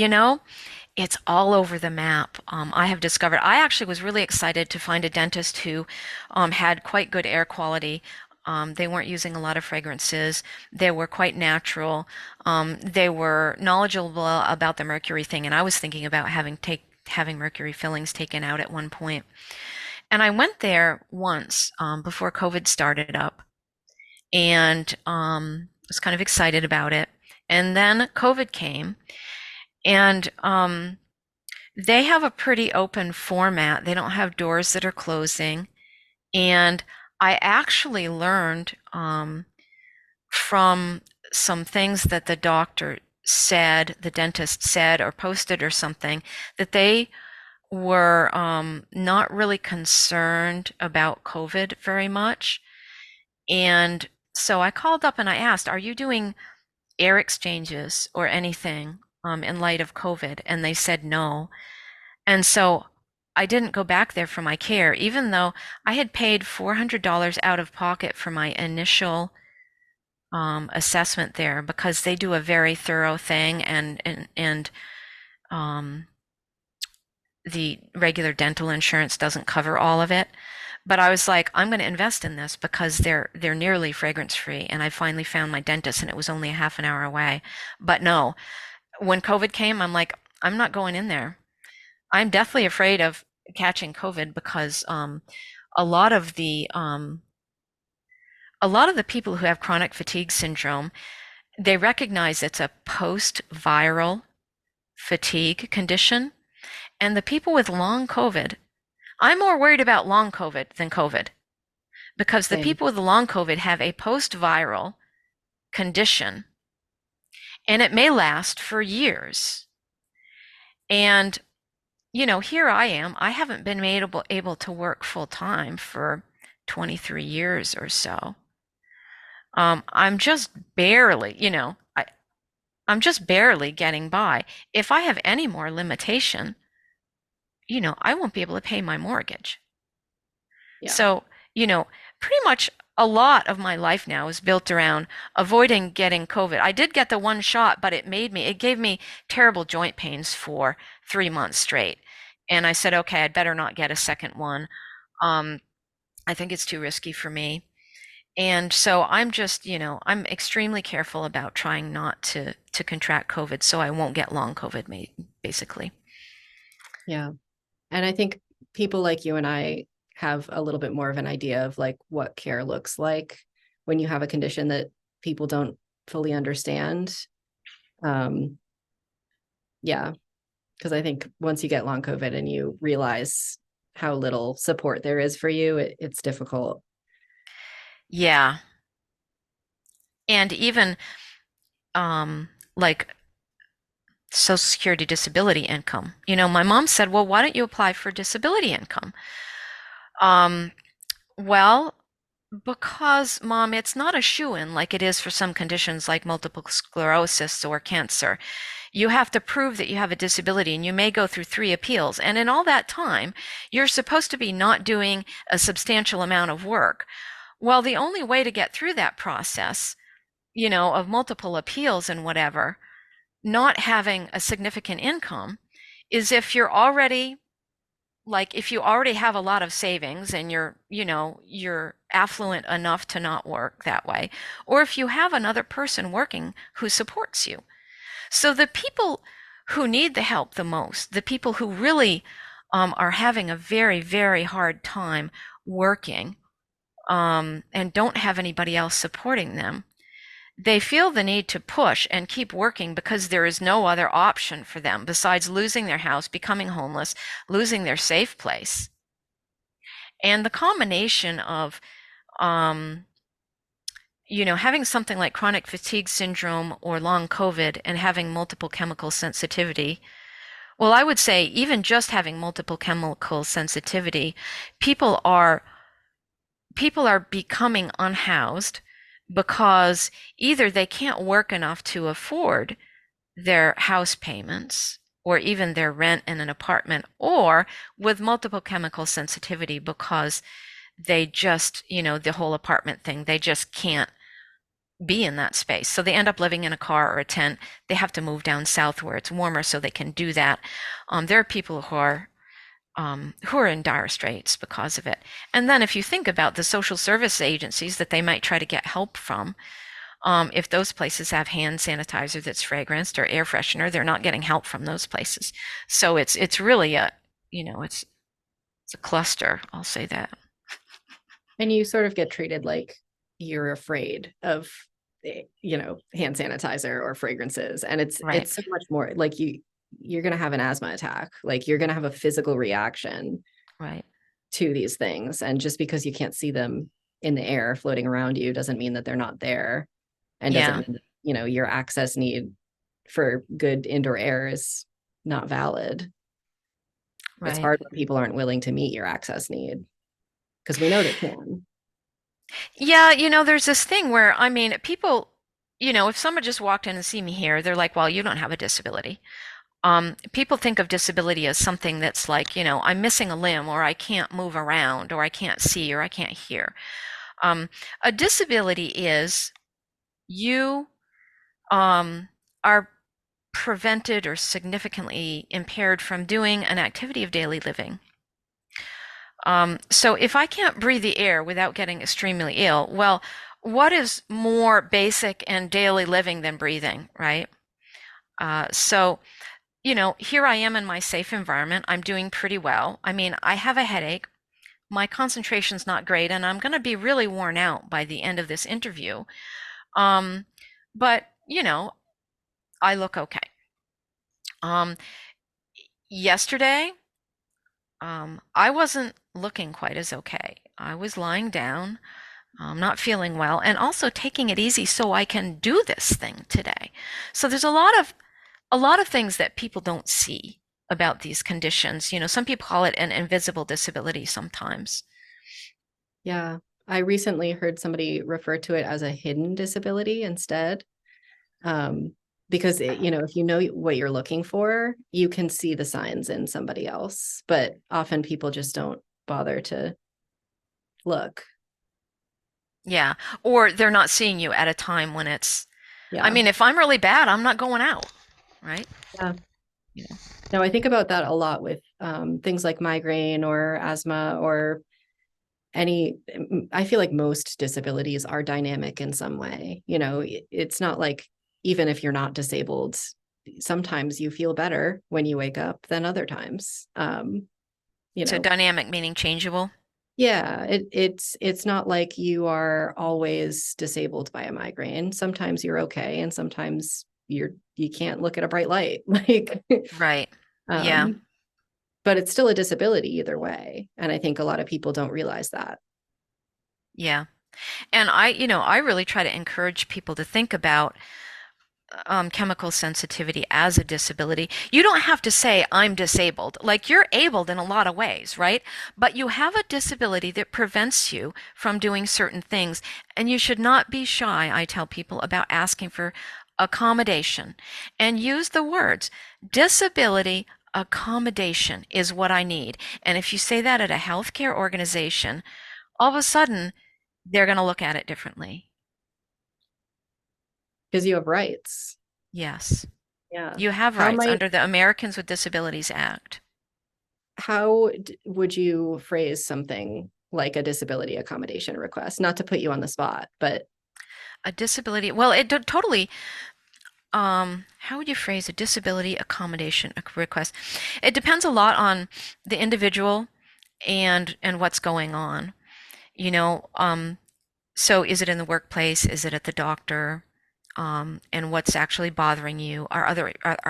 B: it's all over the map. I have discovered, I actually was really excited to find a dentist who had quite good air quality. They weren't using a lot of fragrances. They were quite natural. They were knowledgeable about the mercury thing, and I was thinking about having mercury fillings taken out at one point. And I went there once before COVID started up, and was kind of excited about it. And then COVID came, and they have a pretty open format. They don't have doors that are closing. And I actually learned from some things that the dentist said or posted or something, that they were not really concerned about COVID very much. And so I called up and I asked, are you doing air exchanges or anything in light of COVID? And they said no. And so I didn't go back there for my care, even though I had paid $400 out of pocket for my initial assessment there because they do a very thorough thing and um, the regular dental insurance doesn't cover all of it. But I was like, I'm going to invest in this because they're nearly fragrance free. And I finally found my dentist, and it was only a half an hour away. But no, when COVID came, I'm like, I'm not going in there. I'm deathly afraid of catching COVID because a lot of the um, a lot of the people who have chronic fatigue syndrome, they recognize it's a post-viral fatigue condition. And the people with long COVID, I'm more worried about long COVID than COVID because the
A: Same.
B: people with long COVID have a post-viral condition and it may last for years. And, here I am. I haven't been able to work full time for 23 years or so. I'm just barely, I'm just barely getting by. If I have any more limitation, I won't be able to pay my mortgage.
A: Yeah.
B: So, you know, pretty much a lot of my life now is built around avoiding getting COVID. I did get the one shot, but it gave me terrible joint pains for 3 months straight. And I said, okay, I'd better not get a second one. Um, I think it's too risky for me. And so I'm just, I'm extremely careful about trying not to contract COVID so I won't get long COVID, basically.
A: Yeah. And I think people like you and I have a little bit more of an idea of like what care looks like when you have a condition that people don't fully understand. Um, yeah, because I think once you get long COVID and you realize how little support there is for you, it's difficult.
B: Yeah. And even like Social Security disability income. My mom said, "Well, why don't you apply for disability income?" Um, well, because, Mom, it's not a shoo-in like it is for some conditions like multiple sclerosis or cancer. You have to prove that you have a disability, and you may go through 3 appeals. And in all that time, you're supposed to be not doing a substantial amount of work. Well, the only way to get through that process, of multiple appeals and whatever, not having a significant income is if you already have a lot of savings and you're affluent enough to not work that way, or if you have another person working who supports you. So the people who need the help the most, the people who really are having a very, very hard time working and don't have anybody else supporting them, they feel the need to push and keep working because there is no other option for them besides losing their house, becoming homeless, losing their safe place. And the combination of, um, having something like chronic fatigue syndrome or long COVID and having multiple chemical sensitivity, well, I would say even just having multiple chemical sensitivity, people are people are becoming unhoused because either they can't work enough to afford their house payments or even their rent in an apartment, or with multiple chemical sensitivity because they just, the whole apartment thing, they just can't be in that space. So they end up living in a car or a tent. They have to move down south where it's warmer so they can do that. There are people who are in dire straits because of it. And then if you think about the social service agencies that they might try to get help from, if those places have hand sanitizer that's fragranced or air freshener, they're not getting help from those places. So it's really it's a cluster. I'll say that.
A: And you sort of get treated like you're afraid of hand sanitizer or fragrances, and
B: Right,
A: it's so much more like you're going to have an asthma attack, like you're going to have a physical reaction
B: right.
A: to these things, and just because you can't see them in the air floating around you doesn't mean that they're not there, and doesn't
B: Yeah,
A: mean that, your access need for good indoor air is not valid. It's
B: Right.
A: hard when people aren't willing to meet your access need because we know they can.
B: Yeah, there's this thing where, I mean, people, if someone just walked in and see me here, they're like, well, you don't have a disability. People think of disability as something that's like, I'm missing a limb, or I can't move around, or I can't see, or I can't hear. Um, a disability is you are prevented or significantly impaired from doing an activity of daily living. So if I can't breathe the air without getting extremely ill, well, what is more basic and daily living than breathing, right? So, here I am in my safe environment. I'm doing pretty well. I mean, I have a headache. My concentration's not great, and I'm going to be really worn out by the end of this interview. Um, but, I look okay. Um, Yesterday, I wasn't looking quite as okay. I was lying down, not feeling well, and also taking it easy so I can do this thing today. So there's a lot of things that people don't see about these conditions. Some people call it an invisible disability sometimes.
A: Yeah. I recently heard somebody refer to it as a hidden disability instead. Um, because if you know what you're looking for, you can see the signs in somebody else, but often people just don't bother to look.
B: Yeah. Or they're not seeing you at a time when I
A: Yeah.
B: mean, if I'm really bad, I'm not going out, right?
A: Yeah.
B: You know.
A: No, I think about that a lot with things like migraine or asthma or I feel like most disabilities are dynamic in some way. It's not like even if you're not disabled, sometimes you feel better when you wake up than other times. You
B: So
A: know,
B: dynamic meaning changeable.
A: yeah, it's not like you are always disabled by a migraine. Sometimes you're okay, and sometimes you can't look at a bright light. Like,
B: Right. Yeah.
A: um, but it's still a disability either way. And I think a lot of people don't realize that.
B: Yeah. And I really try to encourage people to think about chemical sensitivity as a disability. You don't have to say, I'm disabled. Like, you're abled in a lot of ways, right? But you have a disability that prevents you from doing certain things. And you should not be shy, I tell people, about asking for accommodation. And use the words disability accommodation is what I need. And if you say that at a healthcare organization, all of a sudden, they're going to look at it differently.
A: Because you have rights.
B: Yes.
A: Yeah.
B: You have
A: How
B: rights
A: might
B: under the Americans with Disabilities Act.
A: would you phrase something like a disability accommodation request? Not to put you on the spot, but
B: A disability, well, totally, how would you phrase a disability accommodation request? It depends a lot on the individual and what's going on. You know, so is it in the workplace? Is it at the doctor? And what's actually bothering you? Are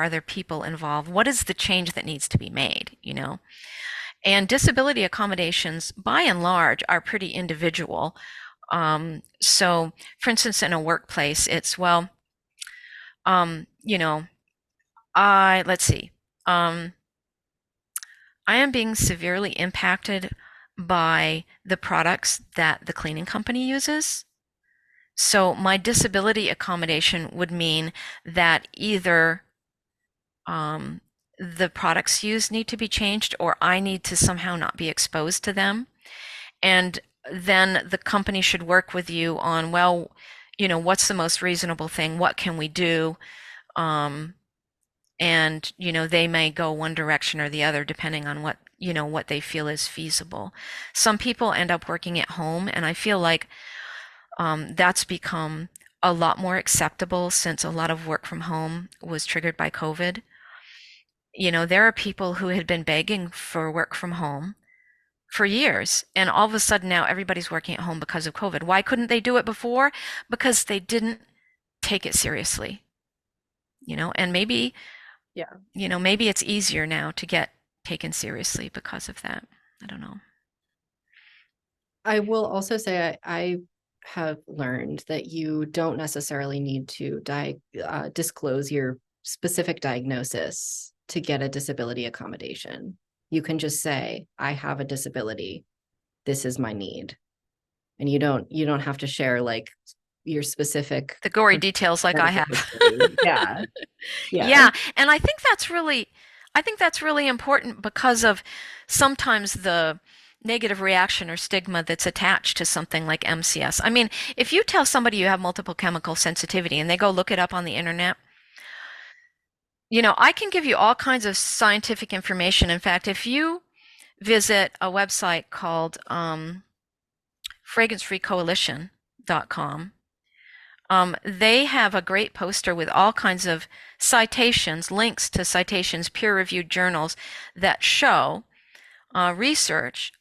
B: there people involved? What is the change that needs to be made, And disability accommodations, by and large, are pretty individual. So, for instance, in a workplace, it's, well, um, you know, let's see, um, I am being severely impacted by the products that the cleaning company uses. So, my disability accommodation would mean that either the products used need to be changed, or I need to somehow not be exposed to them. And then the company should work with you on, well, what's the most reasonable thing? What can we do? Um, and, they may go one direction or the other depending on what they feel is feasible. Some people end up working at home, and I feel like that's become a lot more acceptable since a lot of work from home was triggered by COVID. There are people who had been begging for work from home for years, and all of a sudden now everybody's working at home because of COVID. Why couldn't they do it before? Because they didn't take it seriously, and
A: yeah.
B: maybe it's easier now to get taken seriously because of that. I don't know.
A: I will also say I have learned that you don't necessarily need to disclose your specific diagnosis to get a disability accommodation. You can just say, I have a disability. This is my need. And you don't have to share like your specific
B: The gory details like I
A: medical
B: have.
A: history. Yeah. Yeah.
B: Yeah, and I think that's really important because of sometimes the negative reaction or stigma that's attached to something like MCS. I mean, if you tell somebody you have multiple chemical sensitivity and they go look it up on the internet, I can give you all kinds of scientific information. In fact, if you visit a website called fragrancefreecoalition.com, they have a great poster with all kinds of citations, links to citations, peer-reviewed journals that show research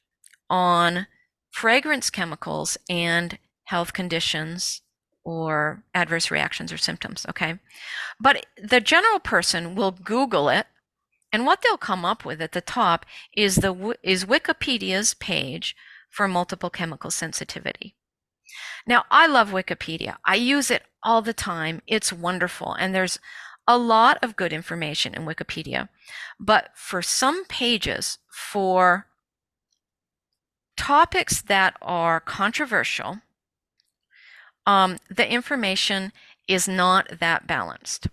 B: on fragrance chemicals and health conditions or adverse reactions or symptoms, okay? But the general person will Google it, and what they'll come up with at the top is Wikipedia's page for multiple chemical sensitivity. Now, I love Wikipedia. I use it all the time. It's wonderful. And there's a lot of good information in Wikipedia. But for some pages, for topics that are controversial, the information is not that balanced.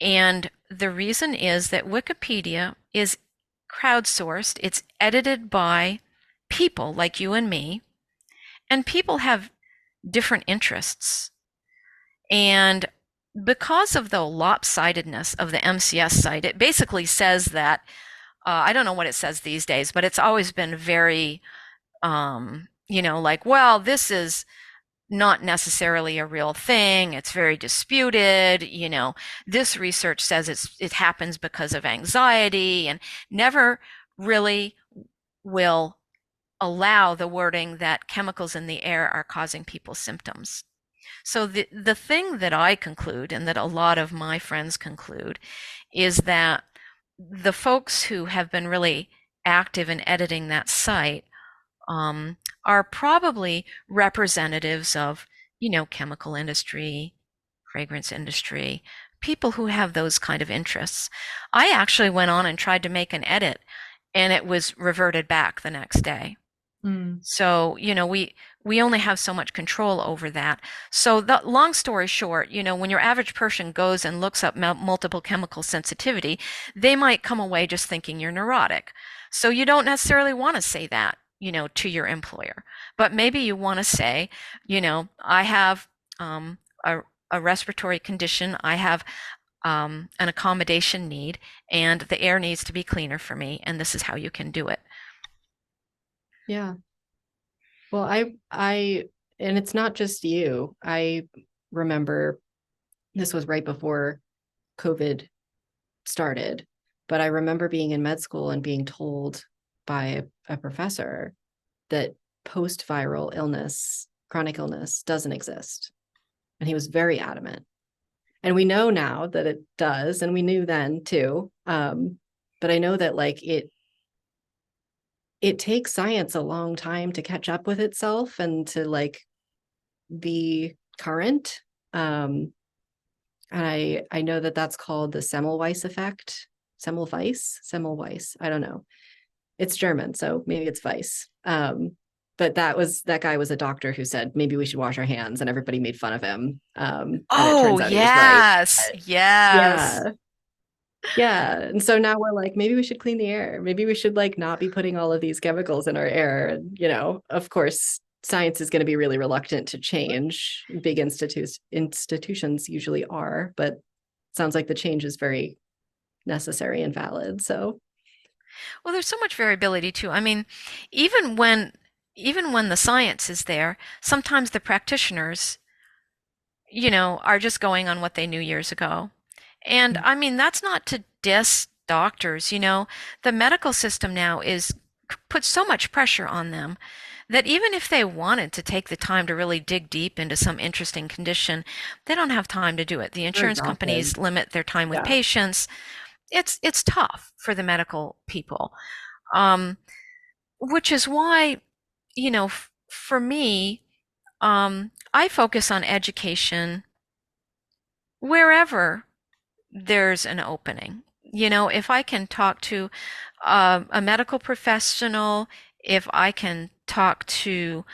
B: And the reason is that Wikipedia is crowdsourced, it's edited by people like you and me, and people have different interests. And because of the lopsidedness of the MCS site, it basically says that, I don't know what it says these days, but it's always been very, like, well, this is not necessarily a real thing. It's very disputed. This research says it happens because of anxiety, and never really will allow the wording that chemicals in the air are causing people symptoms. So the thing that I conclude, and that a lot of my friends conclude, is that the folks who have been really active in editing that site are probably representatives of, chemical industry, fragrance industry, people who have those kind of interests. I actually went on and tried to make an edit, and it was reverted back the next day. So, we only have so much control over that. So the long story short, when your average person goes and looks up multiple chemical sensitivity, they might come away just thinking you're neurotic. So you don't necessarily want to say that, to your employer. But maybe you want to say, I have a respiratory condition, I have an accommodation need, and the air needs to be cleaner for me, and this is how you can do it.
A: Yeah. Well, and it's not just you. I remember this was right before COVID started, but I remember being in med school and being told by a professor that post-viral illness, chronic illness, doesn't exist. And he was very adamant. And we know now that it does, and we knew then too. But I know that like it takes science a long time to catch up with itself and to like be current. And I know that that's called the Semmelweis effect. Semmelweis. I don't know. It's German, so maybe it's Weiss. But that guy was a doctor who said maybe we should wash our hands, and everybody made fun of him. And it
B: Oh,
A: turns out he was right.
B: yes.
A: But
B: Yes.
A: yeah. Yeah. And so now we're like, maybe we should clean the air. Maybe we should like not be putting all of these chemicals in our air. And, of course, science is going to be really reluctant to change. Big institutions usually are, but it sounds like the change is very necessary and valid. So
B: Well, there's so much variability too. I mean, even when even when the science is there, sometimes the practitioners, are just going on what they knew years ago. And I mean, that's not to diss doctors, the medical system now is puts so much pressure on them that even if they wanted to take the time to really dig deep into some interesting condition, they don't have time to do it. The
A: they're
B: insurance
A: exhausted.
B: companies limit their time with
A: Yeah.
B: patients. It's tough for the medical people, um, which is why, for me, I focus on education wherever there's an opening. If I can talk to a medical professional, if I can talk to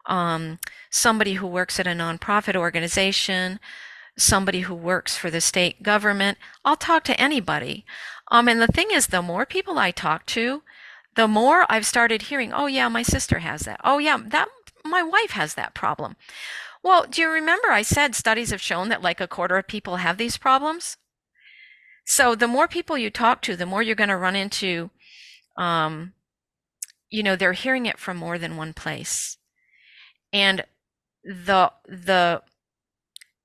B: um, somebody who works at a nonprofit organization, somebody who works for the state government, I'll talk to anybody. And the thing is, the more people I talk to, the more I've started hearing, oh yeah, my sister has that. Oh yeah, that my wife has that problem. Well, do you remember I said studies have shown that like a quarter of people have these problems? So the more people you talk to, the more you're going to run into, um, they're hearing it from more than one place. And the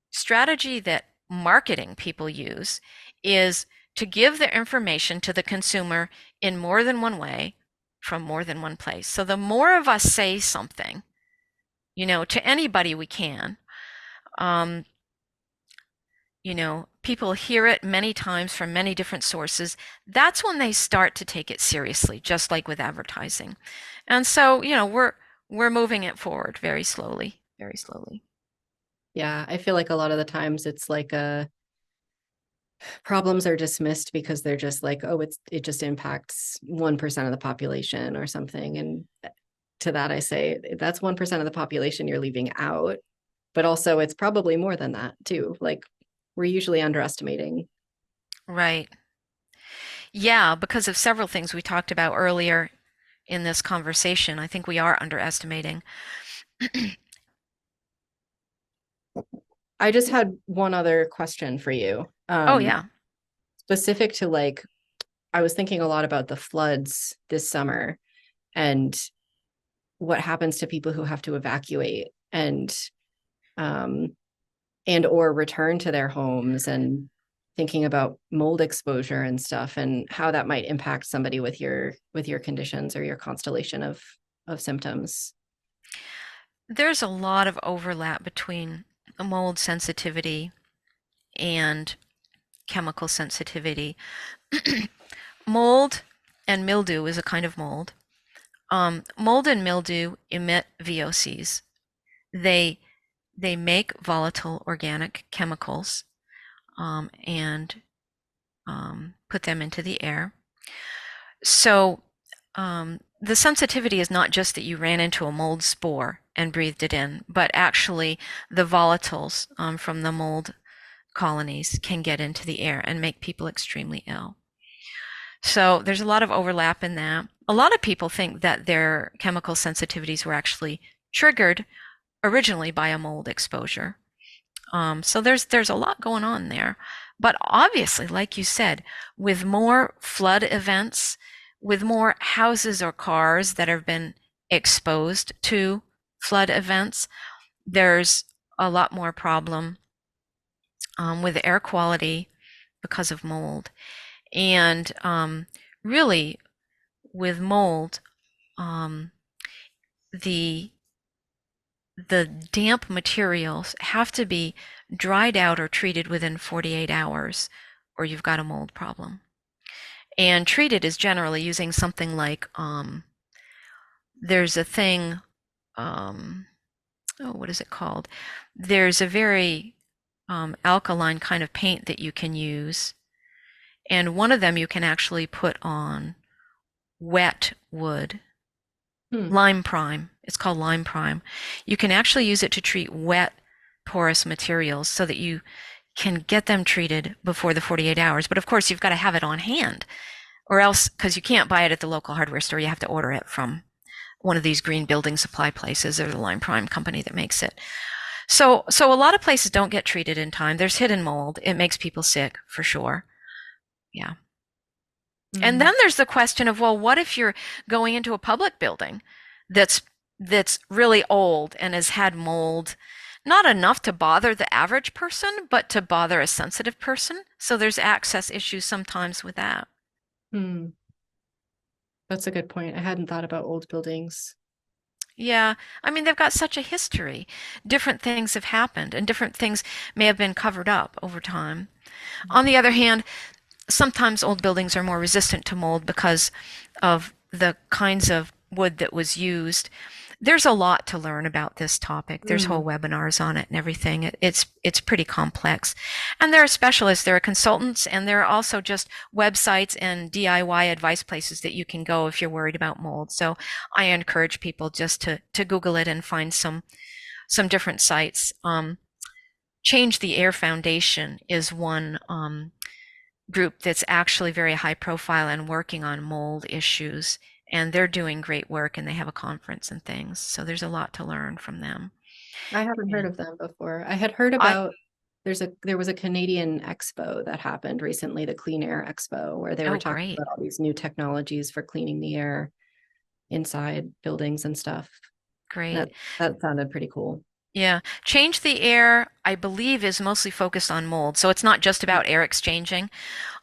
B: strategy that marketing people use is to give their information to the consumer in more than one way from more than one place. So the more of us say something, to anybody we can, um, people hear it many times from many different sources. That's when they start to take it seriously, just like with advertising. And so, we're moving it forward very slowly, very slowly.
A: Yeah, I feel like a lot of the times it's like problems are dismissed because they're just like, oh, it just impacts 1% of the population or something. And to that I say that's 1% of the population you're leaving out. But also it's probably more than that too. Like we're usually underestimating.
B: Right. Yeah, because of several things we talked about earlier in this conversation. I think we are underestimating.
A: I just had one other question for you.
B: Oh, yeah.
A: Specific to like, I was thinking a lot about the floods this summer and what happens to people who have to evacuate um, and or return to their homes, and thinking about mold exposure and stuff and how that might impact somebody with your conditions or your constellation of symptoms.
B: There's a lot of overlap between mold sensitivity and chemical sensitivity. Mold and mildew is a kind of mold. Mold and mildew emit VOCs. They they make volatile organic chemicals and put them into the air. So the sensitivity is not just that you ran into a mold spore and breathed it in, but actually the volatiles from the mold colonies can get into the air and make people extremely ill. So there's a lot of overlap in that. A lot of people think that their chemical sensitivities were actually triggered originally by a mold exposure. So there's a lot going on there. But obviously, like you said, with more flood events, with more houses or cars that have been exposed to flood events, there's a lot more problem with air quality because of mold. And really, with mold, um, the the damp materials have to be dried out or treated within 48 hours, or you've got a mold problem. And treated is generally using something like there's a thing, oh, what is it called? There's a very alkaline kind of paint that you can use, and one of them you can actually put on wet wood. Lime prime. It's called lime prime. You can actually use it to treat wet, porous materials so that you can get them treated before the 48 hours. But of course, you've got to have it on hand, or else, because you can't buy it at the local hardware store, you have to order it from one of these green building supply places or the lime prime company that makes it. So a lot of places don't get treated in time. There's hidden mold. It makes people sick for sure. Yeah. And then there's the question of, well, what if you're going into a public building that's really old and has had mold, not enough to bother the average person, but to bother a sensitive person? So there's access issues sometimes with that.
A: That's a good point. I hadn't thought about old buildings.
B: Yeah, I mean, they've got such a history. Different things have happened, and different things may have been covered up over time. On the other hand, sometimes old buildings are more resistant to mold because of the kinds of wood that was used. there's a lot to learn about this topic. There's whole
A: Mm.
B: webinars on it and everything. It's pretty complex. And there are specialists, there are consultants, and there are also just websites and DIY advice places that you can go if you're worried about mold. So I encourage people just to Google it and find some different sites. Change the Air Foundation is one group that's actually very high profile and working on mold issues. And they're doing great work and they have a conference and things. So there's a lot to learn from them.
A: I haven't heard
B: And
A: of them before. I had heard
B: I,
A: about there was a Canadian expo that happened recently, the Clean Air Expo, where they were
B: oh,
A: talking
B: great,
A: about all these new technologies for cleaning the air inside buildings and stuff.
B: great.
A: That sounded pretty cool.
B: Yeah. Change the Air, I believe, is mostly focused on mold. So it's not just about air exchanging.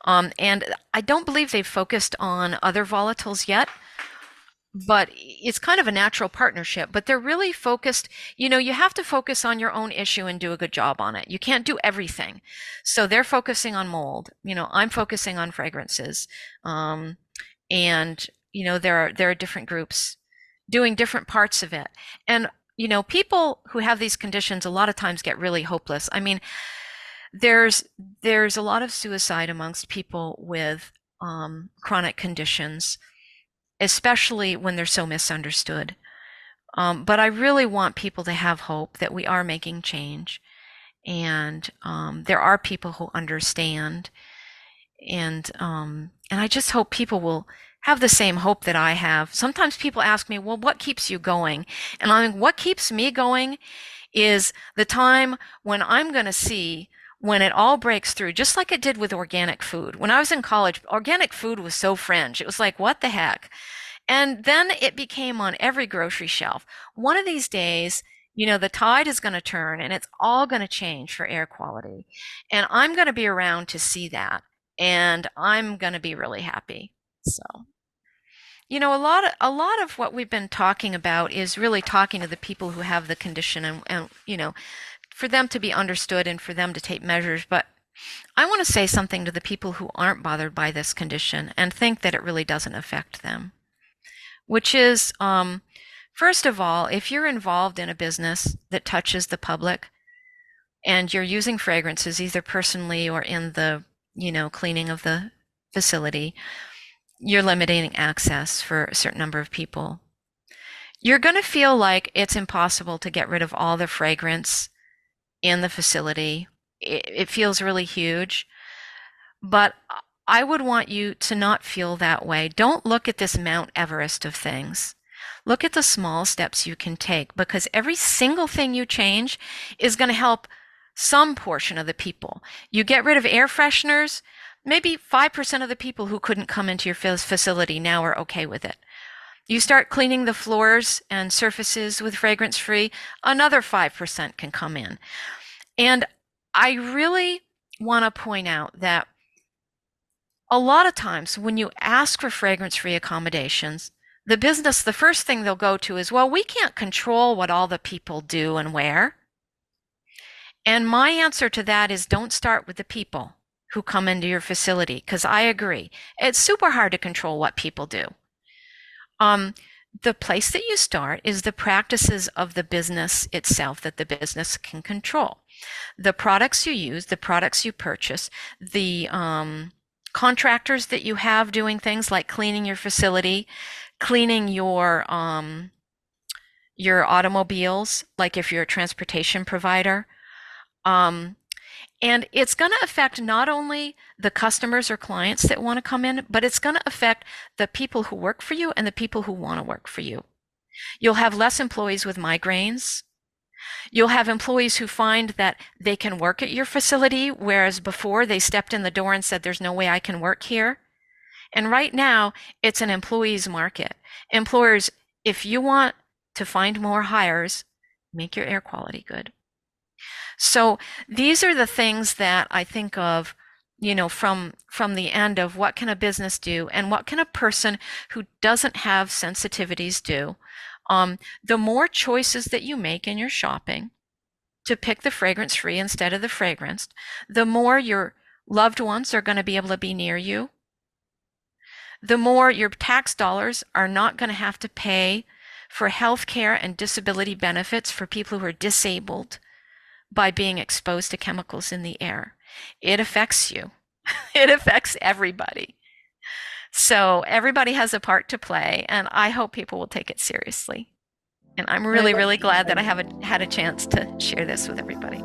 B: And I don't believe they've focused on other volatiles yet, but it's kind of a natural partnership. But they're really focused, you have to focus on your own issue and do a good job on it. You can't do everything. So they're focusing on mold. I'm focusing on fragrances. And there are different groups doing different parts of it. And people who have these conditions a lot of times get really hopeless. I mean, there's there's a lot of suicide amongst people with chronic conditions, especially when they're so misunderstood. But I really want people to have hope that we are making change, and there are people who understand, and I just hope people will have the same hope that I have. Sometimes people ask me, "Well, what keeps you going?" And I'm like, what keeps me going is the time when I'm going to see when it all breaks through, just like it did with organic food. When I was in college, organic food was so fringe. It was like, what the heck? And then it became on every grocery shelf. One of these days, the tide is going to turn and it's all going to change for air quality. And I'm going to be around to see that. And I'm going to be really happy. So, a lot of what we've been talking about is really talking to the people who have the condition and for them to be understood and for them to take measures. But I want to say something to the people who aren't bothered by this condition and think that it really doesn't affect them, which is, first of all, if you're involved in a business that touches the public and you're using fragrances either personally or in the, cleaning of the facility, you're limiting access for a certain number of people. You're going to feel like it's impossible to get rid of all the fragrance in the facility. It feels really huge, but I would want you to not feel that way. Don't look at this Mount Everest of things. Look at the small steps you can take, because every single thing you change is going to help some portion of the people. You get rid of air fresheners, maybe 5% of the people who couldn't come into your facility now are okay with it. You start cleaning the floors and surfaces with fragrance free, another 5% can come in. And I really want to point out that a lot of times when you ask for fragrance free accommodations, the first thing they'll go to is, well, we can't control what all the people do and wear. And my answer to that is, don't start with the people who come into your facility, because I agree. It's super hard to control what people do. The place that you start is the practices of the business itself that the business can control. The products you use, the products you purchase, the contractors that you have doing things like cleaning your facility, cleaning your automobiles, like if you're a transportation provider. And it's going to affect not only the customers or clients that want to come in, but it's going to affect the people who work for you and the people who want to work for you. You'll have less employees with migraines. You'll have employees who find that they can work at your facility, whereas before they stepped in the door and said, there's no way I can work here. And right now, it's an employee's market. Employers, if you want to find more hires, make your air quality good. So these are the things that I think of, from the end of what can a business do and what can a person who doesn't have sensitivities do. The more choices that you make in your shopping to pick the fragrance free instead of the fragranced, the more your loved ones are going to be able to be near you. The more your tax dollars are not going to have to pay for health care and disability benefits for people who are disabled by being exposed to chemicals in the air. It affects you. It affects everybody. So everybody has a part to play, and I hope people will take it seriously. And I'm
A: I
B: really,
A: love
B: really glad that I
A: that.
B: haven't had a chance to share this with everybody.